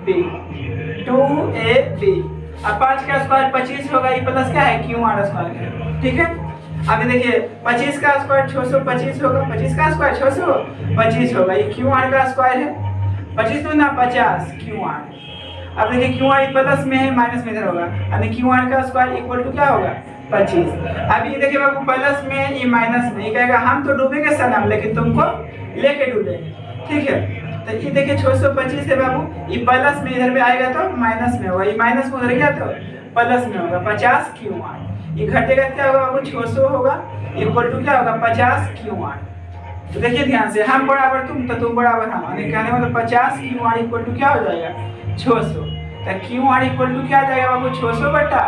B² -2AB, अब 5 का स्क्वायर 25 होगा, ये प्लस क्या है QR² है, ठीक है। अभी देखिए 25 का स्क्वायर 625 होगा, 25 का स्क्वायर 625 होगा, ये क्यू आर का स्क्वायर है, 25 दूना 50 क्यू आर। अब देखिए क्यू आर प्लस में है माइनस में इधर होगा, यानी क्यू आर का स्क्वायर इक्वल टू क्या होगा 25। अब ये देखिए बाबू प्लस में ये माइनस में, ये कहेगा हम तो डूबेंगे सनम लेकिन तुमको लेके डूबेंगे, ठीक है। तो ये देखिए 625 है बाबू, ये प्लस में इधर भी आएगा तो माइनस में होगा, ये माइनस में उधर गया तो प्लस में होगा 50 क्यू आर। ये घटेगा क्या होगा बाबू 600 होगा इक्वल टू क्या होगा 50 क्यू आर। तो देखिए ध्यान से, हम बराबर तुम तो तुम बराबर हम, यानी कहने मतलब 50 क्यू आर इक्वल टू क्या हो जाएगा 600। तो क्यू आर इक्वल टू क्या आ जाएगा बाबू 600 बटा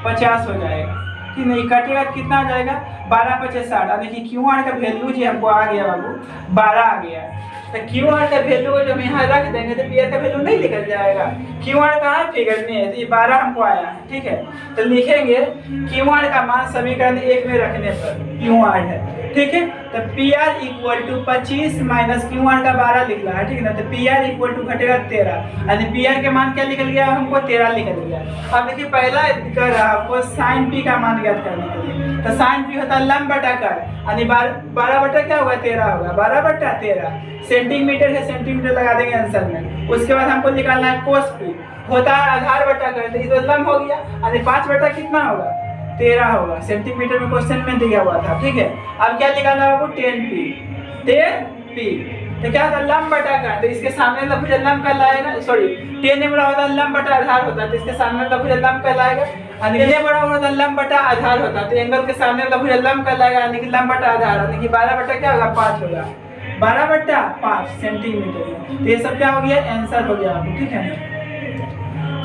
50 हो जाएगा, कि नहीं कटेगा कितना आ जाएगा 12 × 60, यानी कि क्यू आर का वैल्यू जी हमको आ गया बाबू 12 आ गया। तो क्यू आर का वैल्यू को जब यहाँ रख देंगे तो पी आर का वैल्यू नहीं निकल जाएगा, क्यू आर कहाँ फिगर में है, तो ये 12 हमको आया है, ठीक है। तो लिखेंगे क्यू आर का मान समीकरण 1 में रखने पर क्यू आर है, ठीक है। तो P R equal to 25 minus Q R का 12 लिख रहा है, ठीक है ना। तो पी आर इक्वल टू घटेगा 13, यानी पी आर के मान क्या निकल गया हमको 13 निकल गया। अब देखिए पहला कर रहा आपको साइन पी का मान ज्ञात करने के लिए, तो साइन पी होता है लंब बटा कर, यानी 12 बटा क्या होगा 13 होगा, 12 बटा 13 सेंटीमीटर है, सेंटीमीटर लगा देंगे आंसर में। उसके बाद हमको निकालना है कोस पी, होता है आधार बटा कर, तो ये तो लंब हो गया, यानी 5 बटा कितना होगा 13 होगा, सेंटीमीटर में क्वेश्चन में दिया हुआ था, ठीक है। अब क्या निकालना है आपको 10p, तो क्या होता है लंब बटा कर, तो इसके सामने लंब लंब का लाएगा, सॉरी 10 बड़ा होता है लंब बटा आधार होता है, तो इसके सामने लंब का लाएगा, यानी 10 बड़ा होता है लंब बटा आधार होता है, तो एंगल के सामने लंब का लाएगा, यानी कि लंब बटा आधार, यानी कि 12 बटा क्या होगा 5 होगा, 12 बटा 5 सेंटीमीटर में। तो ये सब क्या हो गया आंसर हो गया आपको, ठीक है,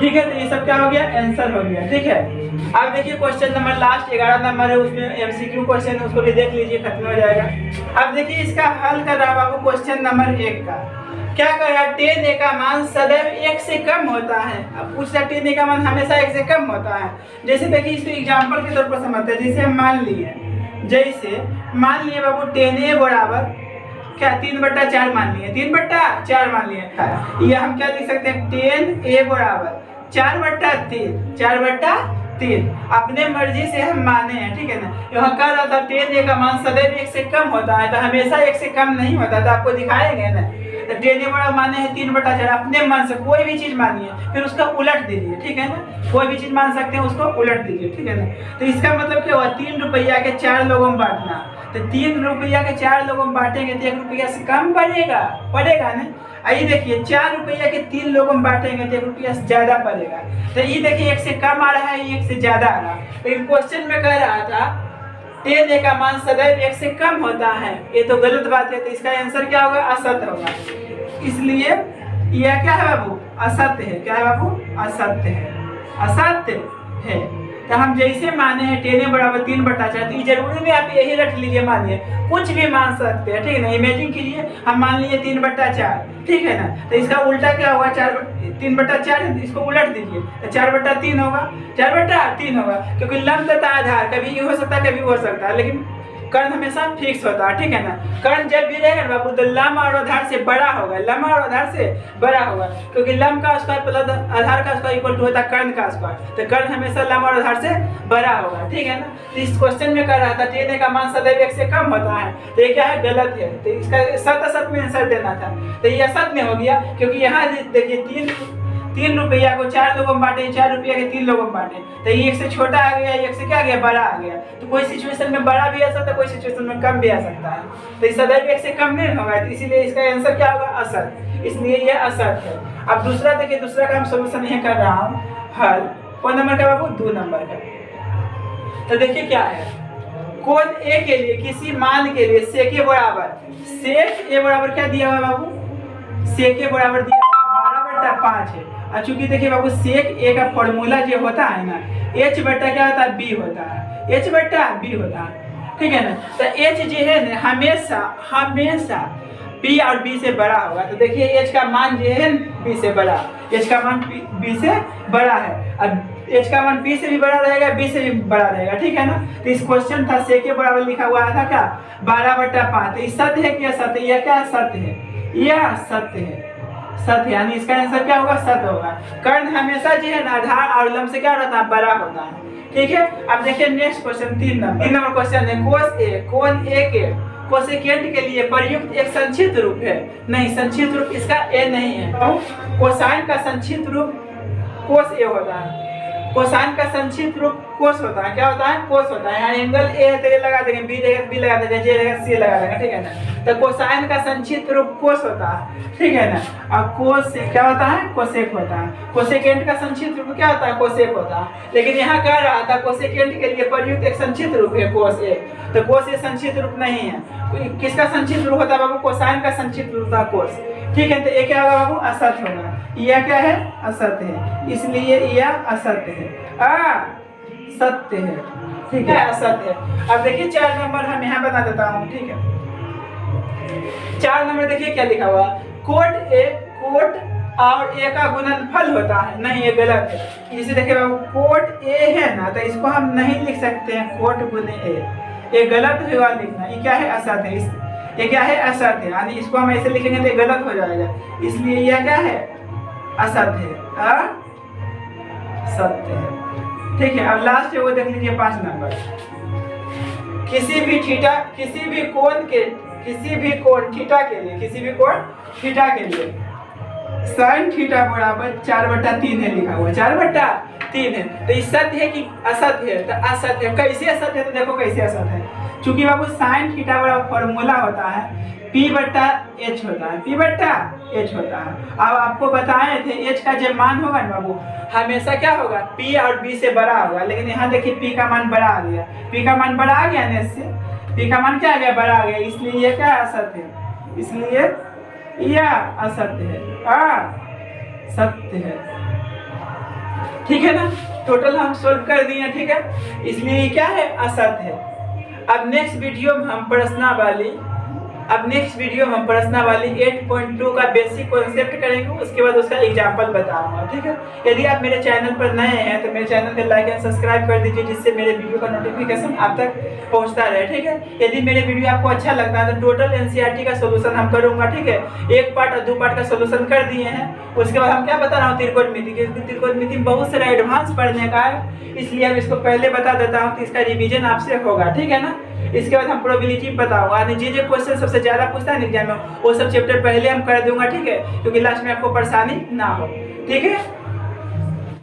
ठीक है। तो ये सब क्या हो गया आंसर हो गया, ठीक है। अब देखिए क्वेश्चन नंबर लास्ट 11 नंबर है, उसमें एमसीक्यू क्वेश्चन है, उसको भी देख लीजिए, खत्म हो जाएगा। अब देखिए इसका हल कर रहा बाबू क्वेश्चन नंबर 1 का, क्या कर रहा है 10a का मान सदैव 1 से कम होता है। अब पूछ रहा 10a का मान हमेशा 1 से कम होता है। जैसे देखिए इसको एग्जाम्पल के तौर पर समझते हैं, जैसे हम मान लिए बाबू 10a बराबर क्या 3/4 मान लिए, 3/4 मान लिए, ये हम क्या लिख सकते हैं 10a बराबर 4/3 अपने मर्जी से हम माने हैं, ठीक है ना। यहाँ कह रहा था 10a का मान सदैव 1 से कम होता है, तो हमेशा 1 से कम नहीं होता, तो आपको दिखाएंगे ना। तो 10a बड़ा माने हैं 3/4, अपने मन से कोई भी चीज मानिए फिर उसका उलट दीजिए, ठीक है ना। कोई भी चीज मान सकते हैं उसको उलट दीजिए, ठीक है ना। तो इसका मतलब क्या हुआ 3 रुपया के 4 लोगों में बांटना, तो 3 रुपया के 4 लोगों में बांटेंगे तो 1 रुपया से कम पड़ेगा ना। आइए देखिए 4 रुपया के 3 लोगों में बांटेंगे तो 1 रुपया से ज्यादा पड़ेगा। तो ये देखिए 1 से कम आ रहा है, 1 से ज्यादा आ रहा है, लेकिन क्वेश्चन में कह रहा था 10a का मान सदैव 1 से कम होता है, ये तो गलत बात है, तो इसका आंसर क्या होगा असत्य होगा। इसलिए यह क्या है बाबू असत्य है, क्या है बाबू असत्य है। तो हम जैसे माने हैं 10a बराबर 3/4, तो जरूरी में आप यही रख लीजिए, मानिए कुछ भी मान सकते हैं, ठीक है ना। इमेजिन कीजिए हम मान लीजिए 3/4, ठीक है ना। तो इसका उल्टा क्या होगा 3/4, इसको उलट दीजिए तो 4/3 होगा, 4/3 होगा, क्योंकि लंब तथा आधार कभी ये हो सकता है कभी हो सकता है, लेकिन कर्ण हमेशा फिक्स होता है, ठीक है ना। कर्ण जब भी रहेगा बाबू तो लंब और आधार से बड़ा होगा, लंब और आधार से बड़ा होगा, क्योंकि लंब का स्क्वायर प्लस आधार का स्क्वायर इक्वल टू होता है कर्ण का स्क्वायर, तो कर्ण हमेशा लंब और आधार से बड़ा होगा, ठीक है ना। तो इस क्वेश्चन में कह रहा था 10a का मान सदैव 1 से कम होता है, तो ये क्या है गलत है, तो इसका सत्य में आंसर देना था, तो ये असत्य में हो गया, क्योंकि यहाँ देखिए 3 रुपया को 4 लोगों में बांटे, 4 रुपया के 3 लोगों में बांटे, तो ये 1 से छोटा आ गया, 1 से क्या आ गया बड़ा आ गया। तो कोई सिचुएशन में बड़ा भी आ सकता है, कोई सिचुएशन में कम भी आ सकता है, तो इस सदैव 1 से कम नहीं होगा, तो इसीलिए इसका आंसर क्या होगा असत्य, इसलिए ये असत्य है। अब दूसरा देखिए, दूसरा का हम सोल्यूशन यह कर रहा हूँ हल, कौन नंबर का बाबू 2 नंबर का। तो देखिए क्या है, कोण ए के लिए किसी मान के लिए सेक ए बराबर क्या दिया हुआ बाबू, सेक ए बराबर दिया 12/5 है। और चूंकि देखिए बाबू सेक ए का फॉर्मूला जो होता है ना h बटा क्या होता है b होता है, h बटा b होता है, ठीक है ना। तो h जो है ना हमेशा p और b से बड़ा होगा, तो देखिए h का मान जो है b से बड़ा, h का मान b से बड़ा है, अब h का मान b से भी बड़ा रहेगा, b से भी बड़ा रहेगा, ठीक है ना। तो इस क्वेश्चन था सेक ए बराबर लिखा हुआ था क्या 12/5, तो ये सत्य है क्या सत्य, यह क्या सत्य है, यह सत्य है, सत्य, यानी इसका आंसर क्या होगा सत्य होगा। कर्ण हमेशा जो है ना आधार और लंब से क्या रहता है बड़ा होता है, ठीक है। अब देखिए नेक्स्ट क्वेश्चन 3 नंबर क्वेश्चन है कोण ए के कोसेकेंट के लिए प्रयुक्त एक संक्षिप्त रूप है। नहीं, संक्षिप्त रूप इसका ए नहीं है। कोसाइन का संक्षिप्त रूप कोस ए होता है। कोसाइन का संक्षिप्त रूप कोस होता है। क्या होता है? कोस होता है। यहाँ एंगल ए है तो ए लगा देंगे, बी रहेगा बी लगा देंगे, जे रहेगा सी लगा देंगे, ठीक है ना। तो कोसाइन का संक्षिप्त रूप कोस होता है, ठीक है ना। और कोस क्या होता है? कोसेक होता है। कोसेकेंट का संक्षिप्त रूप क्या होता है? कोसेक होता है। लेकिन यहाँ कह रहा था कोसेकेंट के लिए प्रयुक्त एक संक्षिप्त रूप है कोस ए, तो कोस ए संक्षिप्त रूप नहीं है। तो किसका संक्षिप्त रूप होता है बाबू? कोसाइन का संक्षिप्त रूप था कोस, ठीक है। तो ये क्या होगा बाबू? असत होगा। यह क्या है? असत है, इसलिए यह असत है, सत्य है, ठीक है, असत है। अब देखिए 4 नंबर हम यहाँ बता देता हूँ, ठीक है। 4 नंबर देखिए क्या लिखा हुआ, कोट और ए का गुणनफल होता है। नहीं, ये गलत है। इसे देखिए बाबू, कोट ए है ना, तो इसको हम नहीं लिख सकते हैं कोट गुने ए, ये गलत होगा लिखना। ये क्या है? असत है। ये क्या है? असत है, यानी इसको हम ऐसे लिखेंगे तो गलत हो जाएगा, इसलिए यह क्या है? असत है, सत्य है, ठीक है। अब लास्ट है वो देख लीजिए 5 नंबर, किसी भी कोण थीटा के लिए साइन थीटा बराबर 4/3 है लिखा हुआ, 4/3 है। तो ये सत्य है कि असत है? तो असत है। कैसे असत है? तो देखो कैसे असत है। चूंकि बाबू साइन थीटा बराबर फॉर्मूला होता है P/H होता है, P/H होता है। अब आपको बताए थे H का जो मान होगा ना बाबू, हमेशा क्या होगा? P और B से बड़ा होगा। लेकिन यहाँ देखिए P का मान बड़ा आ गया, P का मान बड़ा आ गया ना, इससे P का मान क्या आ गया? बड़ा आ गया, इसलिए यह क्या असत है, इसलिए यह असत्य है, सत्य है, ठीक है ना। टोटल हम सोल्व कर दिए, ठीक है। इसलिए क्या है? असत है। अब नेक्स्ट वीडियो में हम प्रश्नावली 8.2 का बेसिक कॉन्सेप्ट करेंगे, उसके बाद उसका एग्जाम्पल बताऊंगा, ठीक है। यदि आप मेरे चैनल पर नए हैं तो मेरे चैनल को लाइक एंड सब्सक्राइब कर दीजिए, जिससे मेरे वीडियो का नोटिफिकेशन आप तक पहुंचता रहे, ठीक है। यदि मेरे वीडियो आपको अच्छा लगता है तो टोटल एनसीईआरटी का सोल्यूशन हम करूंगा, ठीक है। 1 पार्ट और 2 पार्ट का सोल्यूशन कर दिए हैं। उसके बाद हम क्या बता रहा हूँ? त्रिकोणमिति, क्योंकि त्रिकोणमिति में बहुत सारा एडवांस पढ़ने का है, इसलिए हम इसको पहले बता देता हूँ, तो इसका रिविजन आपसे होगा, ठीक है ना। इसके बाद हम प्रोबेबिलिटी बताऊंगा, यानी जो क्वेश्चन सबसे ज्यादा पूछता है एग्जाम में, वो सब चैप्टर पहले हम कर दूंगा, ठीक है, क्योंकि लास्ट में आपको परेशानी ना हो, ठीक है।